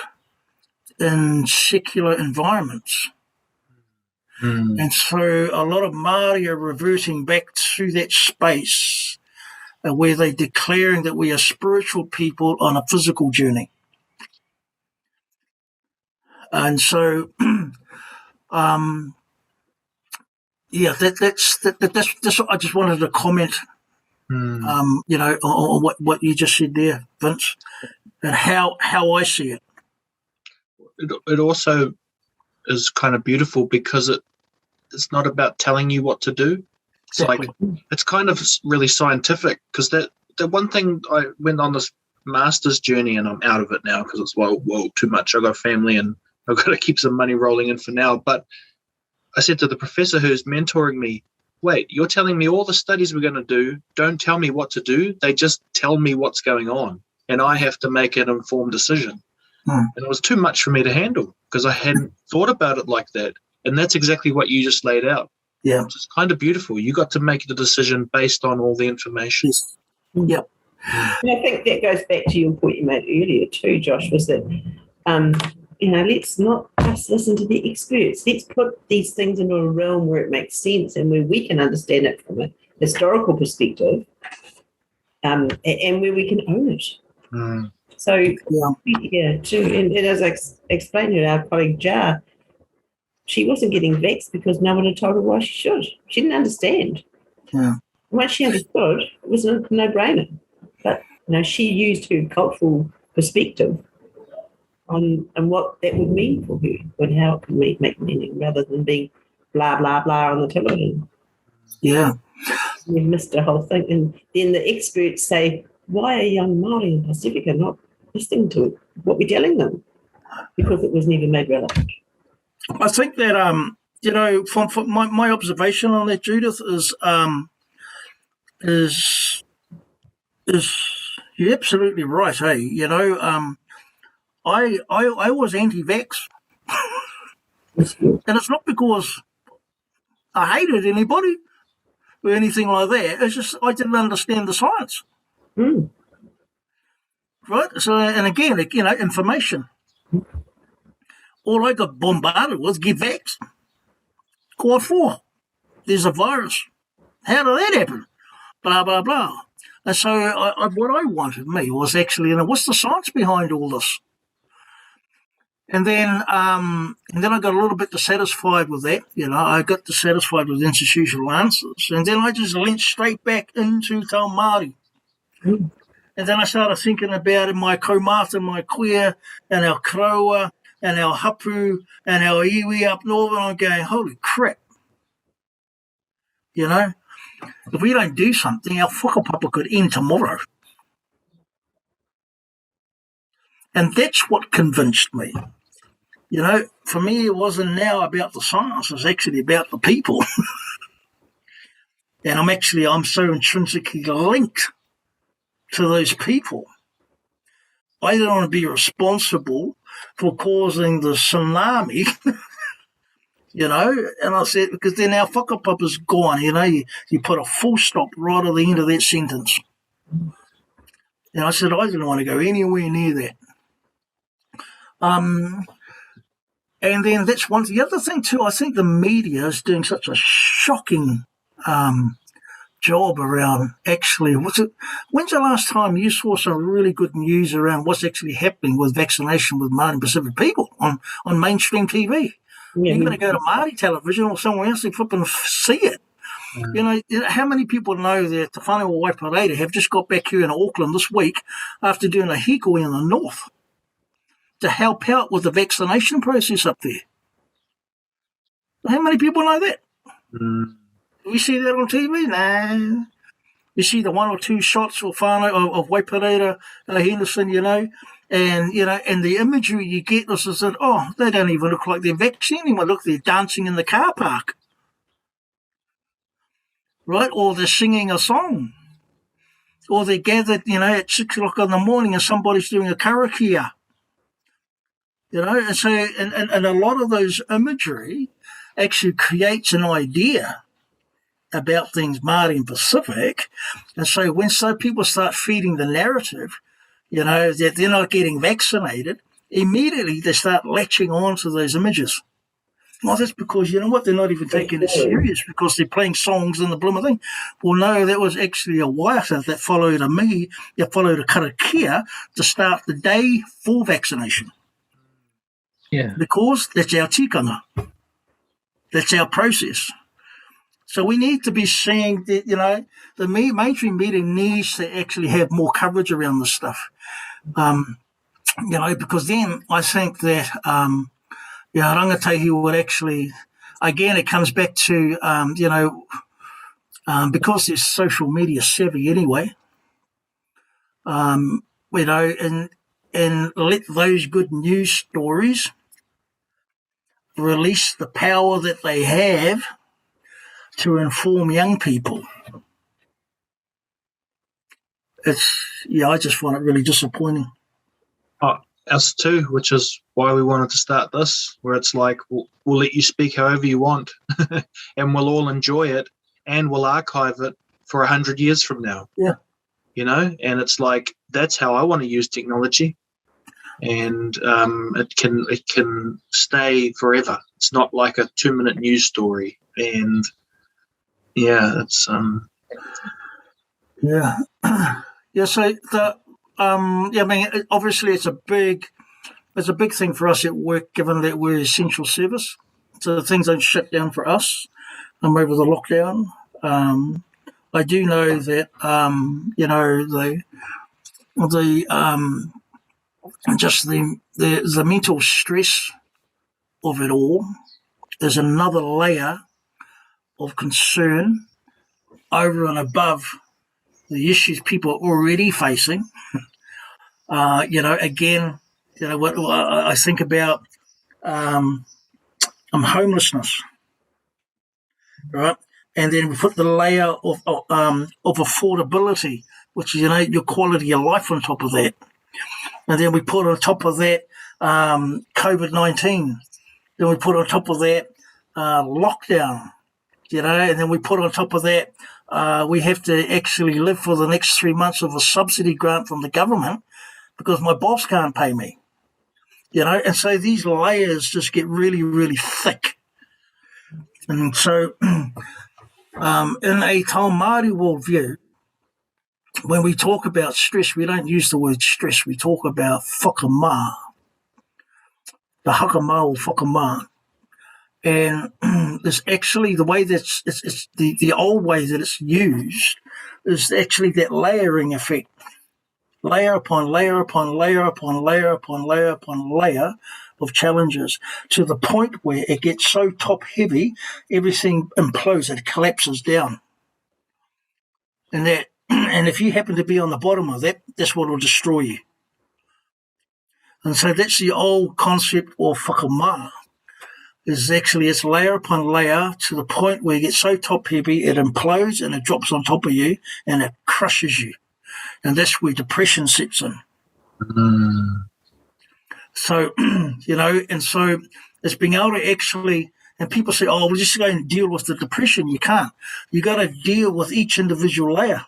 in secular environments. And so a lot of Māori are reverting back to that space where they're declaring that we are spiritual people on a physical journey. And so, yeah, that's I just wanted to comment, on what you just said there, Vince, and how I see it. It also is kind of beautiful because it's not about telling you what to do. It's exactly. Like it's kind of really scientific, because the one thing I went on this master's journey, and I'm out of it now because it's well too much. I've got a family and I've got to keep some money rolling in for now. But I said to the professor who's mentoring me, wait, you're telling me all the studies we're going to do don't tell me what to do. They just tell me what's going on, and I have to make an informed decision. And it was too much for me to handle because I hadn't thought about it like that. And that's exactly what you just laid out. Yeah. It's kind of beautiful. You got to make the decision based on all the information. Yes. Yep. And I think that goes back to your point you made earlier too, Josh, was that, let's not just listen to the experts. Let's put these things into a realm where it makes sense and where we can understand it from a historical perspective, and where we can own it. So, too. And as I explained to our colleague Jar, she wasn't getting vexed because no one had told her why she should. She didn't understand. Yeah. Once she understood, it was a no-brainer. But she used her cultural perspective on what that would mean for her and how it could make meaning, rather than being blah, blah, blah on the television. Yeah. You've missed the whole thing. And then the experts say, why are young Māori in Pacifica not listening to what we're telling them? Because it was never made relevant. I think that, from my observation on that, Judith, is you're absolutely right, hey? I was anti-vax. And it's not because I hated anybody or anything like that. It's just I didn't understand the science. Mm. Right? So, and again, information. All I got bombarded with, get vaxxed. What for? There's a virus. How did that happen? Blah, blah, blah. And so what I wanted was actually, what's the science behind all this? And then I got a little bit dissatisfied with that. I got dissatisfied with institutional answers. And then I just went straight back into Tau Māori. Mm. And then I started thinking about my kaumata, my queer, and our Koroa, and our hapu, and our iwi up north. And I'm going, holy crap. If we don't do something, our whakapapa could end tomorrow. And that's what convinced me. For me, it wasn't now about the science. It was actually about the people. And I'm so intrinsically linked to those people. I don't want to be responsible for causing the tsunami, and I said, because then our whakapapa's gone, you put a full stop right at the end of that sentence. And I said, I didn't want to go anywhere near that. And then that's one. The other thing too, I think the media is doing such a shocking job around actually. When's the last time you saw some really good news around what's actually happening with vaccination with Māori Pacific people on mainstream TV? Yeah, you're going to go to Māori television or somewhere else and flip and see it. How many people know that the whānau o Waiparere have just got back here in Auckland this week after doing a hikoi in the north to help out with the vaccination process up there? How many people know that? Mm. Do we see that on TV? No. You see the one or two shots of whānau of Waiparere, Henderson, and the imagery you get is that, they don't even look like they're vaccinating. Look, they're dancing in the car park. Right? Or they're singing a song. Or they're gathered, at 6 o'clock in the morning and somebody's doing a karakia. And so, and a lot of those imagery actually creates an idea about things Māori and Pacific. And so when people start feeding the narrative, that they're not getting vaccinated, immediately they start latching on to those images. Well, that's because, they're not even taking it serious because they're playing songs and the blooming thing. Well, no, that was actually a waiata that followed a karakia to start the day for vaccination. Yeah. Because that's our tikanga. That's our process. So we need to be seeing that, the mainstream media needs to actually have more coverage around this stuff. Because then I think that, rangatahi would actually, again, it comes back to, because there's social media savvy anyway, and let those good news stories release the power that they have to inform young people. I just find it really disappointing. Us too, which is why we wanted to start this, where it's like, we'll let you speak however you want and we'll all enjoy it and we'll archive it for 100 years from now. Yeah. And it's like, that's how I want to use technology. And it can stay forever. It's not like a 2-minute news story. And it's so obviously it's a big thing for us at work, given that we're essential service. So things don't shut down for us over the lockdown. I do know that the mental stress of it all is another layer of concern over and above the issues people are already facing. What I think about homelessness, right? And then we put the layer of affordability, which is your quality of life on top of that. And then we put on top of that COVID-19. Then we put on top of that lockdown. and then we put on top of that, we have to actually live for the next 3 months of a subsidy grant from the government because my boss can't pay me, and so these layers just get really, really thick. And so in a Tau Māori worldview, when we talk about stress, we don't use the word stress, we talk about whakamā, the hakamā or whakamā. And it's actually the way that's it's the old way that it's used is actually that layering effect, layer upon layer upon layer upon layer upon layer upon layer of challenges to the point where it gets so top heavy, everything implodes, it collapses down. And if you happen to be on the bottom of that, that's what will destroy you. And so that's the old concept of whakamā. Is actually it's layer upon layer to the point where it gets so top heavy it implodes and it drops on top of you and it crushes you. And that's where depression sets in. So, and so it's being able to actually, and people say, oh, we're just going to deal with the depression. You can't. You got to deal with each individual layer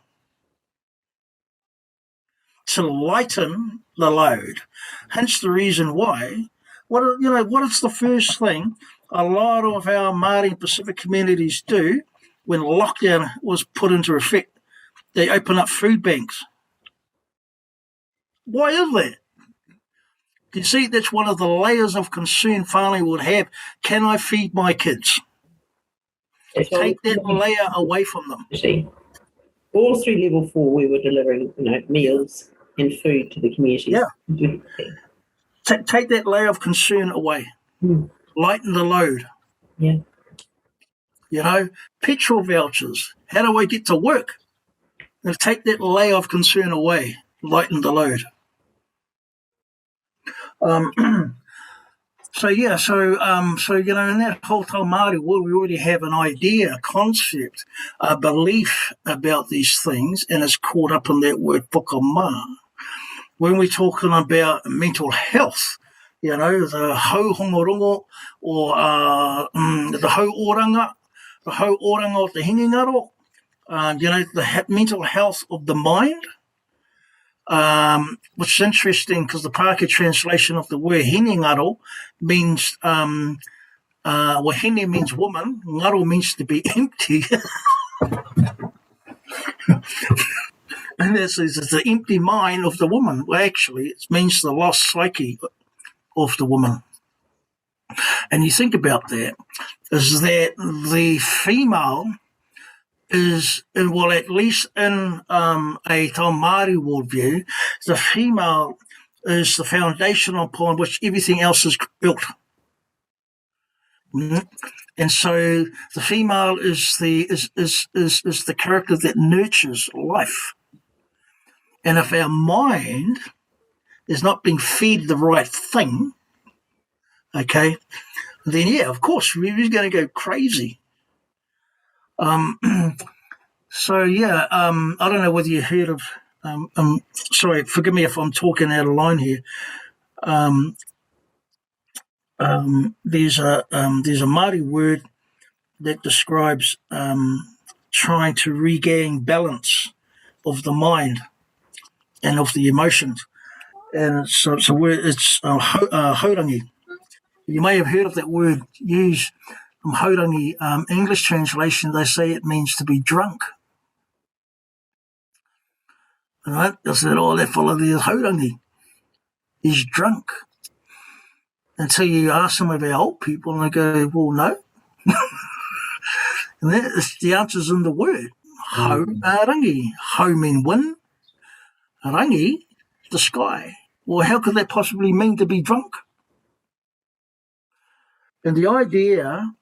to lighten the load. Hence the reason why. What is the first thing a lot of our Māori Pacific communities do when lockdown was put into effect? They open up food banks. Why is that? You see, that's one of the layers of concern family would have. Can I feed my kids? Take that layer away from them. See, all through level 4, we were delivering meals and food to the community. Yeah. Take that layer of concern away. Lighten the load. Yeah. Petrol vouchers. How do I get to work? And take that layer of concern away. Lighten the load. In that whole Tau Māori world, we already have an idea, a concept, a belief about these things, and it's caught up in that word whakamā. When we're talking about mental health, the hau hongorongo or the hau oranga o te hingingaro, the mental health of the mind, which is interesting because the Pākehā translation of the word hingingaro means, hine means woman, ngaro means to be empty. And this is the empty mind of the woman. Well, actually, it means the lost psyche of the woman. And you think about that, is that the female is, at least in a Tau Māori worldview, the female is the foundation upon which everything else is built. And so the female is the character that nurtures life. And if our mind is not being fed the right thing, okay, then of course, we're just going to go crazy. I don't know whether you heard of, sorry, forgive me if I'm talking out of line here. There's a Māori word that describes trying to regain balance of the mind and of the emotions. And it's a word, it's haurangi. You may have heard of that word used from haurangi. English translation, they say it means to be drunk. All right? They said, that fellow there is haurangi. He's drunk. Until you ask some of our old people and they go, well, no. And the answer's in the word. Haurangi. Hau mean wind. Rangi, the sky. Well, how could that possibly mean to be drunk? And the idea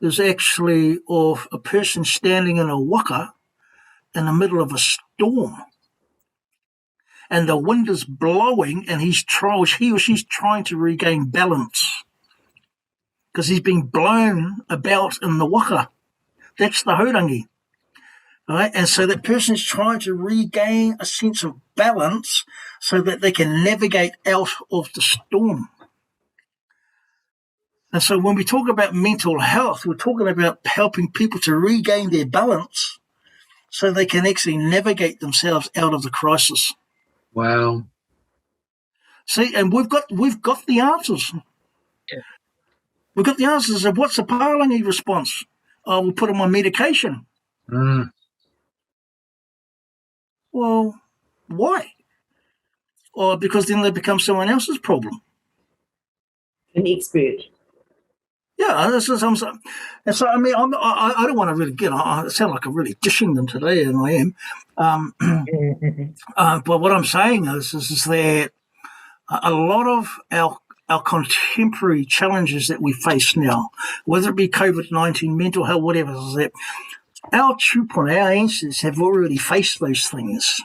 is actually of a person standing in a waka in the middle of a storm. And the wind is blowing and he or she's trying to regain balance because he's being blown about in the waka. That's the haurangi. Right? And so that person's trying to regain a sense of balance so that they can navigate out of the storm. And so when we talk about mental health, we're talking about helping people to regain their balance so they can actually navigate themselves out of the crisis. Wow. See, and we've got the answers. Yeah. We've got the answers of what's the Palangi response. Oh, we'll put them on medication. Mm. Well, why? Or because then they become someone else's problem. An expert. Yeah, that's what I'm saying. And so, I mean, I don't want to really I sound like I'm really dishing them today, and I am. But what I'm saying is that a lot of our contemporary challenges that we face now, whether it be COVID-19, mental health, whatever, is that our tupuna, our ancestors have already faced those things.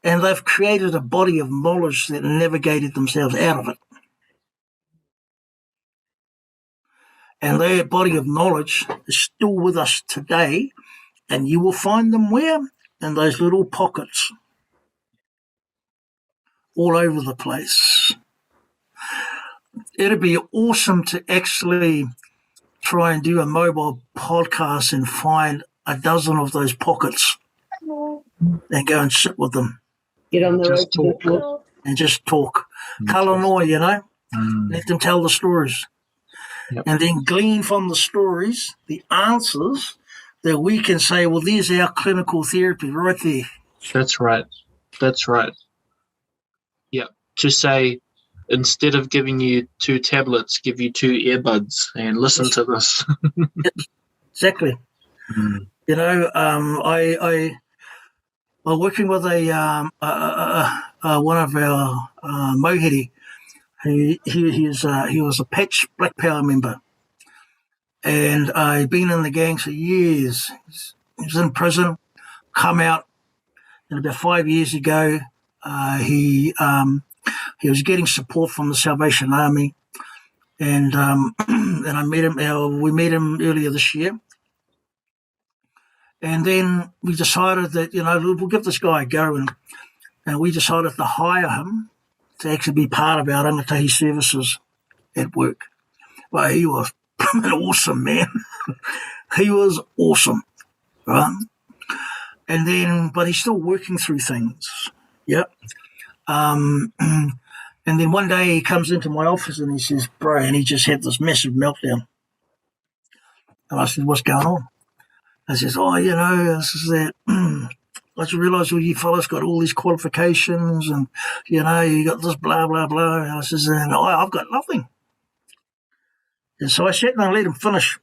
And they've created a body of knowledge that navigated themselves out of it. And their body of knowledge is still with us today, and you will find them where? In those little pockets all over the place. It'd be awesome to actually try and do a mobile podcast and find a dozen of those pockets and go and sit with them. Get on the Just road. talk. And just talk. Kalanoi, you know? Let them tell the stories. Yep. And then glean from the stories the answers that we can say, well, there's our clinical therapy right there. That's right. That's right. Yeah. To say, instead of giving you 2 tablets, give you 2 earbuds and listen to this. Exactly. You know, I working with one of our mohiri. He was a patch Black Power member, and he'd been in the gangs for years. He was in prison, come out, and about 5 years ago, he was getting support from the Salvation Army, and I met him. We met him earlier this year. And then we decided that, you know, we'll give this guy a go. And we decided to hire him to actually be part of our Rangatahi services at work. Well, he was an awesome man. He was awesome, right? And then, but he's still working through things. Yep. And then one day he comes into my office and he says, bro, and he just had this massive meltdown. And I said, what's going on? I says, oh, you know, this is that. I just realised, well, you fellas got all these qualifications and, you know, you got this blah, blah, blah. And I says, and I've got nothing. And so I sat there and let him finish.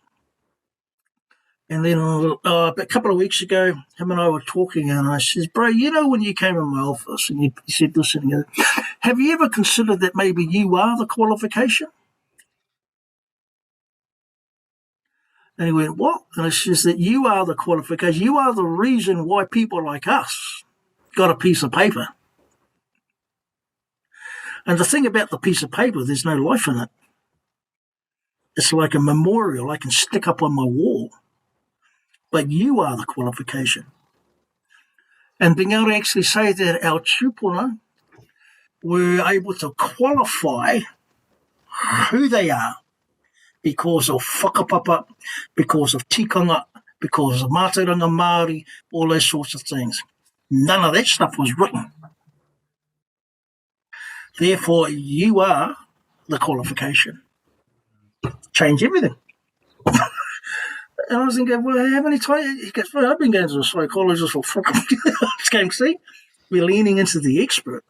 And then a couple of weeks ago, him and I were talking, and I says, bro, you know, when you came in my office and you said this and the other, have you ever considered that maybe you are the qualification? And he went, what? And I says that you are the qualification. You are the reason why people like us got a piece of paper. And the thing about the piece of paper, there's no life in it. It's like a memorial I can stick up on my wall. But you are the qualification. And being able to actually say that our tupuna were able to qualify who they are because of whakapapa, because of tikanga, because of mātauranga Māori, all those sorts of things. None of that stuff was written. Therefore, you are the qualification. Change everything. And I was thinking, well, how many times? He goes, well, I've been going to a psychologist for fucking. Just going, see, we're leaning into the expert.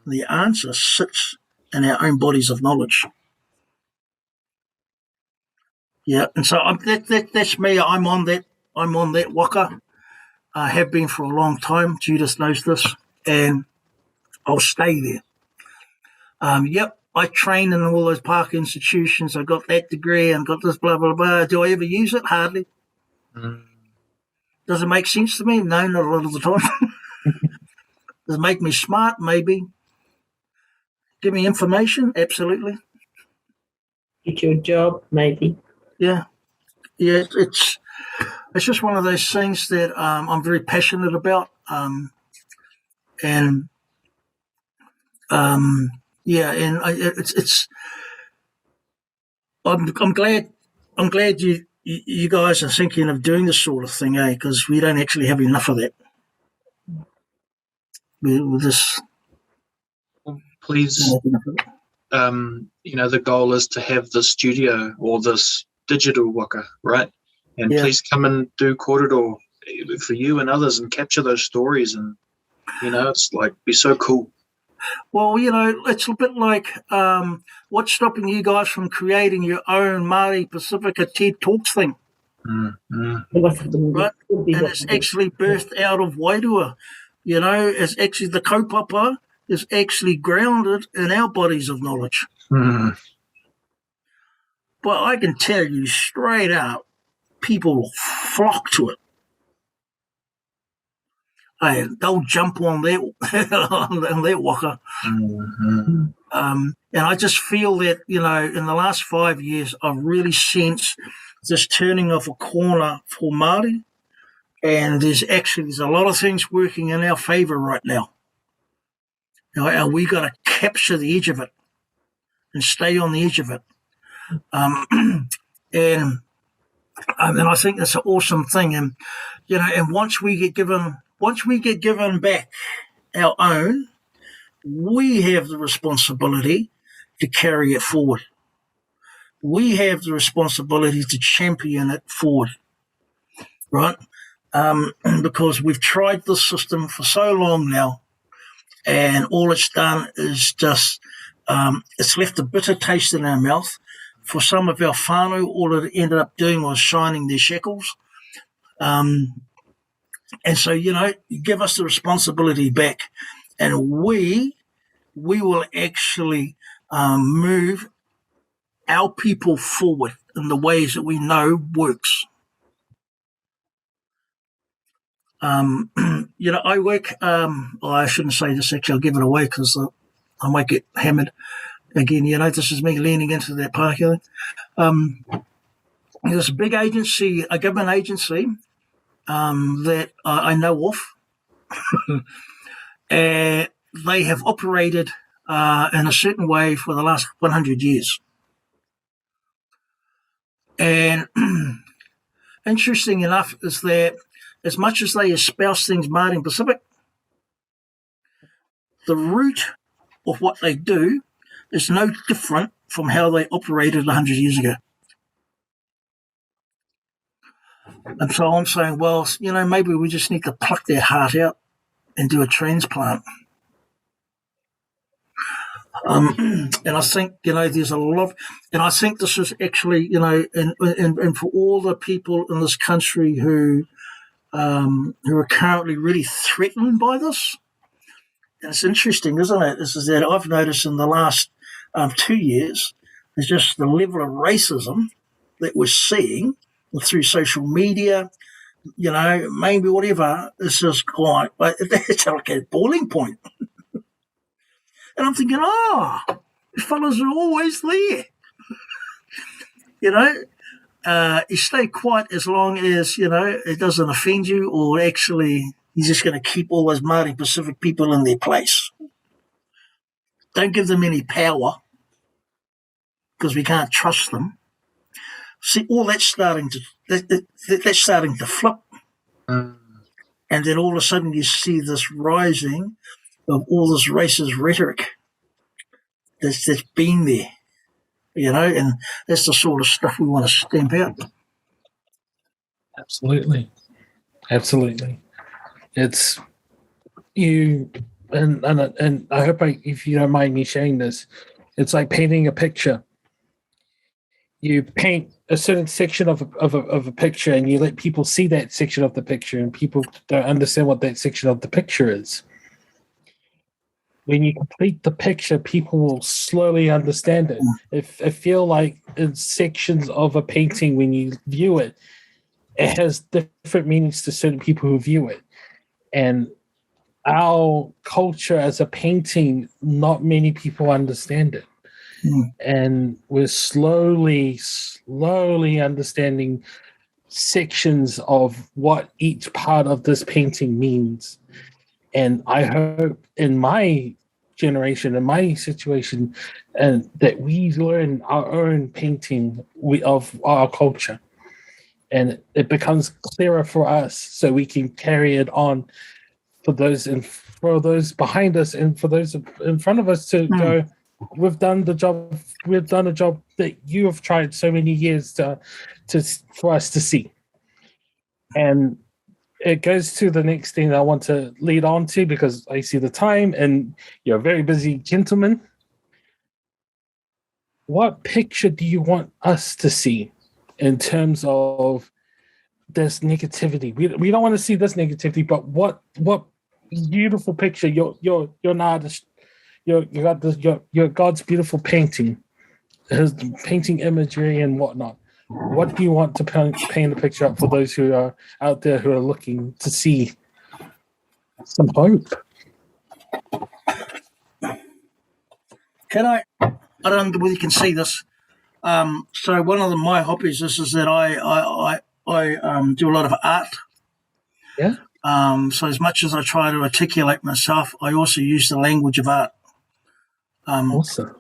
The answer sits in our own bodies of knowledge. Yeah, and so that's me. I'm on that waka. I have been for a long time. Judith knows this, and I'll stay there. Yep, I trained in all those park institutions. I got that degree and got this blah, blah, blah. Do I ever use it? Hardly. Does it make sense to me? No, not a lot of the time. Does it make me smart? Maybe. Give me information? Absolutely. Get you a job? Maybe. Yeah. It's just one of those things that I'm very passionate about. It's I'm glad you guys are thinking of doing this sort of thing, because we don't actually have enough of that. We're just Please, the goal is to have this studio or this digital waka, right? And please come and do korero for you and others and capture those stories, and it's like be so cool. Well, it's a bit like what's stopping you guys from creating your own Māori Pacifica TED Talks thing? Right? And it's actually birthed out of Wairua. It's actually the kaupapa is actually grounded in our bodies of knowledge. But I can tell you straight out, people flock to it. They'll jump on that waka. And I just feel that, in the last 5 years, I've really sensed this turning of a corner for Māori. And there's a lot of things working in our favour right now. And we got to capture the edge of it and stay on the edge of it. And I think that's an awesome thing. And and once we get given back our own, we have the responsibility to carry it forward. We have the responsibility to champion it forward, right? Because we've tried this system for so long now, and all it's done is just it's left a bitter taste in our mouth. For some of our whānau, all it ended up doing was shining their shackles. And so, you give us the responsibility back, and we will actually move our people forward in the ways that we know works. I work, I shouldn't say this, actually, I'll give it away because I might get hammered again. This is me leaning into that parking. There's a big agency, a government agency, that I know of. And they have operated in a certain way for the last 100 years. And interesting enough is that as much as they espouse things Māori and Pacific, the root of what they do is no different from how they operated 100 years ago. And so I'm saying, well, maybe we just need to pluck their heart out and do a transplant. And I think, there's a lot, and I think this is actually, and for all the people in this country who are currently really threatened by this, and it's interesting, isn't it? Is that I've noticed in the last 2 years, there's just the level of racism that we're seeing through social media, maybe whatever, it's just quite, but it's like a boiling point. And I'm thinking, the fellas are always there. You stay quiet as long as, it doesn't offend you, or actually you're just going to keep all those Māori Pacific people in their place. Don't give them any power because we can't trust them. See, all that's starting to flip. And then all of a sudden you see this rising of all this racist rhetoric that's been there, and that's the sort of stuff we want to stamp out. Absolutely. It's you, and I hope if you don't mind me sharing this, it's like painting a picture. You paint a certain section of a picture, and you let people see that section of the picture, and people don't understand what that section of the picture is. When you complete the picture, people will slowly understand it. If I feel like in sections of a painting, when you view it, it has different meanings to certain people who view it. And our culture as a painting, not many people understand it. And we're slowly understanding sections of what each part of this painting means. And I hope in my generation, in my situation, and that we learn our own painting of our culture, and it becomes clearer for us, so we can carry it on for those behind us and for those in front of us to go. We've done the job. We've done a job that you have tried so many years for us to see, and it goes to the next thing that I want to lead on to, because I see the time and you're a very busy gentleman. What picture do you want us to see in terms of this negativity? We don't want to see this negativity, but what beautiful picture? You're an artist. You got this. You're God's beautiful painting, his painting imagery and whatnot. What do you want to paint a picture up for those who are out there who are looking to see some hope? Can I don't know whether you can see this. So one of my hobbies is that I do a lot of art. Yeah. So as much as I try to articulate myself, I also use the language of art. Awesome.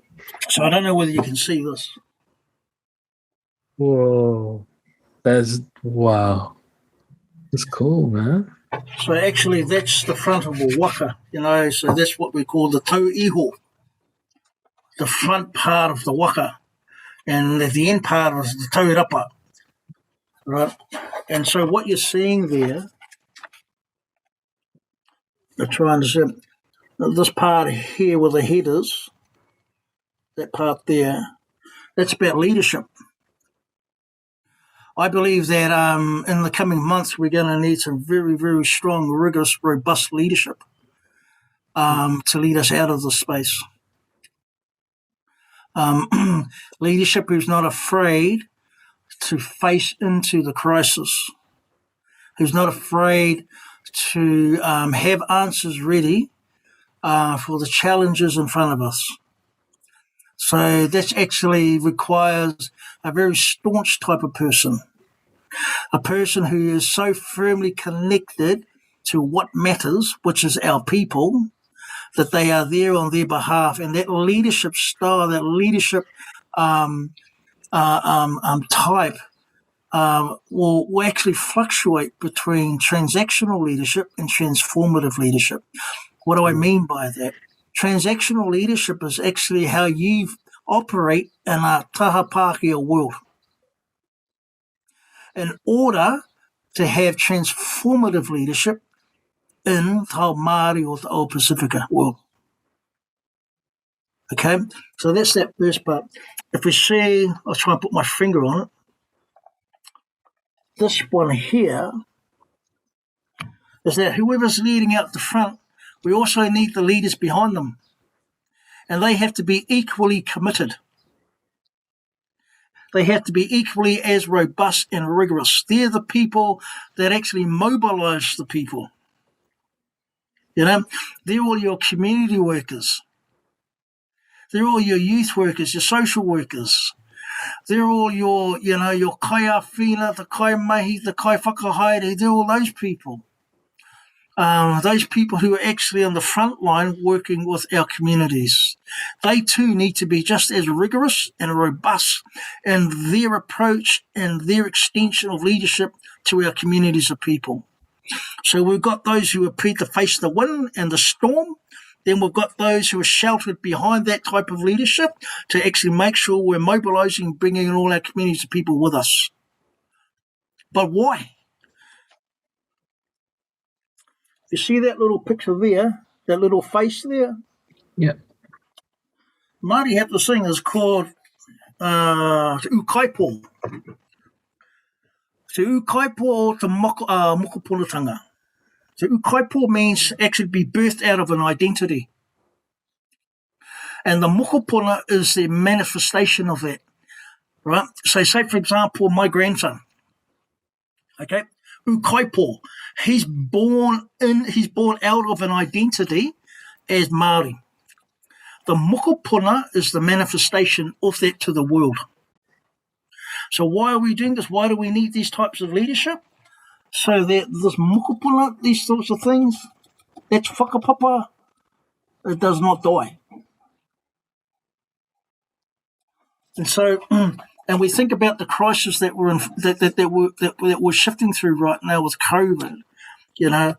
So I don't know whether you can see this. Whoa. Wow. That's cool, man. So actually that's the front of a waka, so that's what we call the tau iho, the front part of the waka, and the end part is the tau rapa, right? And so what you're seeing there, I'm trying to see this part here where the head is, that part there, that's about leadership. I believe that in the coming months we're going to need some very, very strong, rigorous, robust leadership to lead us out of this space. Leadership who's not afraid to face into the crisis, who's not afraid to have answers ready for the challenges in front of us. So that actually requires a very staunch type of person, a person who is so firmly connected to what matters, which is our people, that they are there on their behalf. And that leadership style, that leadership type will actually fluctuate between transactional leadership and transformative leadership. What do I mean by that? Transactional leadership is actually how you operate in a taha Pākehā world. In order to have transformative leadership in the whole Māori or the old Pacifica world. Okay, so that's that first part. If we see, I'll try and put my finger on it. This one here is that whoever's leading out the front, we also need the leaders behind them. And they have to be equally committed. They have to be equally as robust and rigorous. They're the people that actually mobilise the people. They're all your community workers. They're all your youth workers, your social workers. They're all your kai awhina, the kai mahi, the kai whakahaere. They're all those people. Those people who are actually on the front line working with our communities. They too need to be just as rigorous and robust in their approach and their extension of leadership to our communities of people. So we've got those who are prepared to face the wind and the storm. Then we've got those who are sheltered behind that type of leadership to actually make sure we're mobilising, bringing in all our communities of people with us. But why? You see that little picture there, that little face there? Yeah. Māori have this thing is called te ukaipo. Te ukaipo o te mokoponatanga. Te ukaipo means actually be birthed out of an identity. And the mokopuna is the manifestation of that. Right? So say, for example, my grandson. Okay? Ukaipo. He's born out of an identity as Māori. The mokopuna is the manifestation of that to the world. So why are we doing this? Why do we need these types of leadership? So that this mokopuna, these sorts of things, that's whakapapa, It does not die. And so, and we think about the crisis that we're shifting through right now with COVID. You know,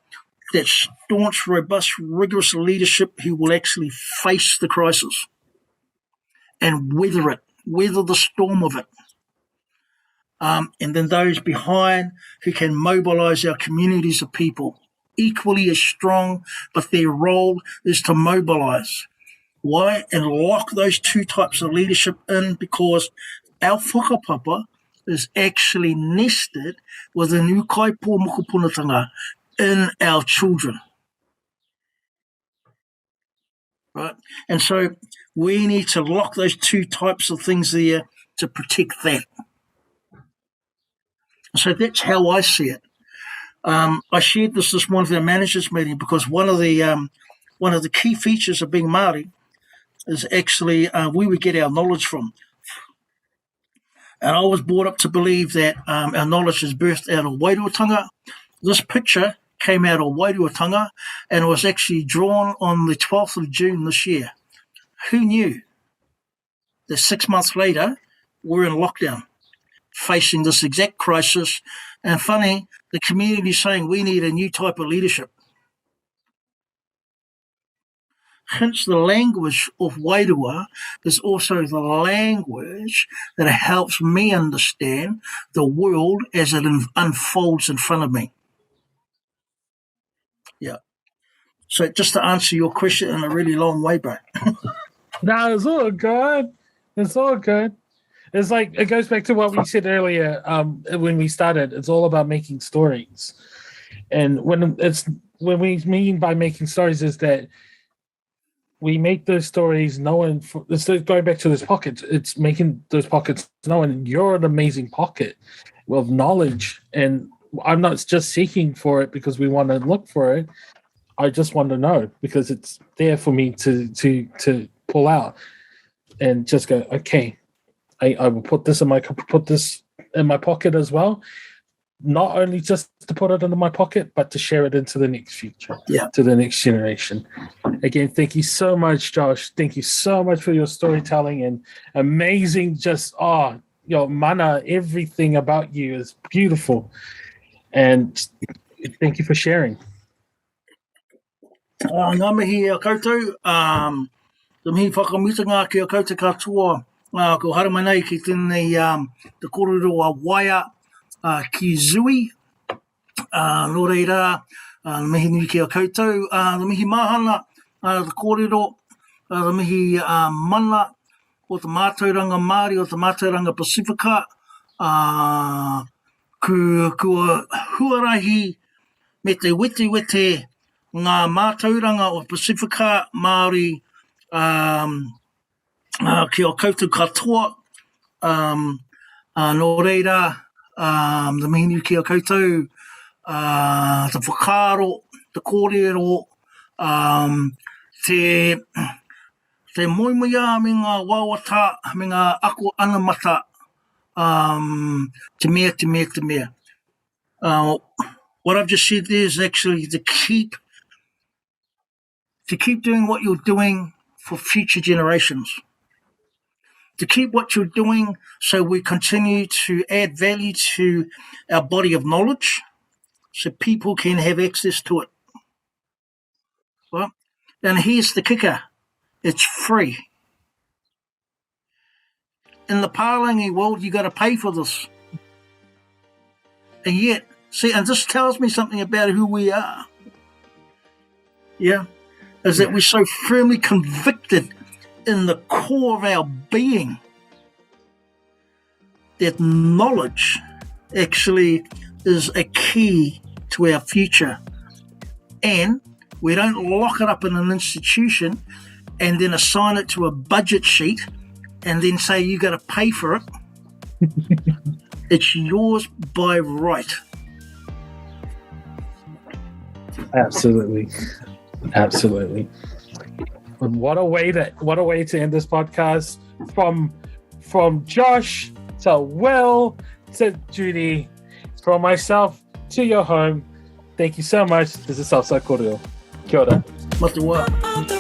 that staunch, robust, rigorous leadership who will actually face the crisis and weather the storm of it. And then those behind who can mobilise our communities of people equally as strong, but their role is to mobilise. Why? And lock those two types of leadership in, because our whakapapa is actually nested with a new kaipō mokupunatanga in our children. Right? And so we need to lock those two types of things there to protect that. So that's how I see it. I shared this morning at our managers meeting, because one of the key features of being Māori is actually where we get our knowledge from. And I was brought up to believe that our knowledge is birthed out of Wairuatanga. This picture came out of Wairuatanga and was actually drawn on the 12th of June this year. Who knew that 6 months later we're in lockdown, facing this exact crisis? And funny, the community saying we need a new type of leadership. Hence, the language of Wairua is also the language that helps me understand the world as it unfolds in front of me. Yeah. So just to answer your question in a really long way, bro. No, it's all good. It's all good. It's like, it goes back to what we said earlier when we started. It's all about making stories. And when we mean by making stories is that we make those stories knowing, it's going back to those pockets, it's making those pockets knowing you're an amazing pocket of knowledge. And I'm not just seeking for it because we want to look for it. I just want to know because it's there for me to pull out and just go, okay, I will put this in my pocket as well. Not only just to put it into my pocket, but to share it into the next future, to the next generation. Again, thank you so much, Josh. Thank you so much for your storytelling and amazing, your mana, everything about you is beautiful. And thank you for sharing. Ngā mihi a koutou, te mihi whakamutinga ki a koutou katoa, ko harama nei ki tēnei te korero a waia ki Zui, nō reira, mihi nui ki a koutou, the mihi mahana, the korero, the mihi mana o te mātauranga Māori o te mātauranga Pasifika, kua huarahi me te wete ngā mātauranga o Pasifika Māori ki o koutou katoa, nō reira, the mihi ki o koutou, te whakaro, te korero, te moimoia me ngā wauata, me ngā ako anamata, te mea. What I've just said there is actually to keep doing what you're doing for future generations. To keep what you're doing so we continue to add value to our body of knowledge so people can have access to it. Well, and here's the kicker. It's free. In the Palangi world, you got to pay for this. And yet, see, and this tells me something about who we are. Yeah, is that we're so firmly convicted in the core of our being that knowledge actually is a key to our future. And we don't lock it up in an institution and then assign it to a budget sheet and then say you got to pay for it. It's yours by right. Absolutely. What a way to end this podcast from Josh to Will to Judy, from myself to your home. Thank you so much. This is Southside Korero. Kia ora. Matawa.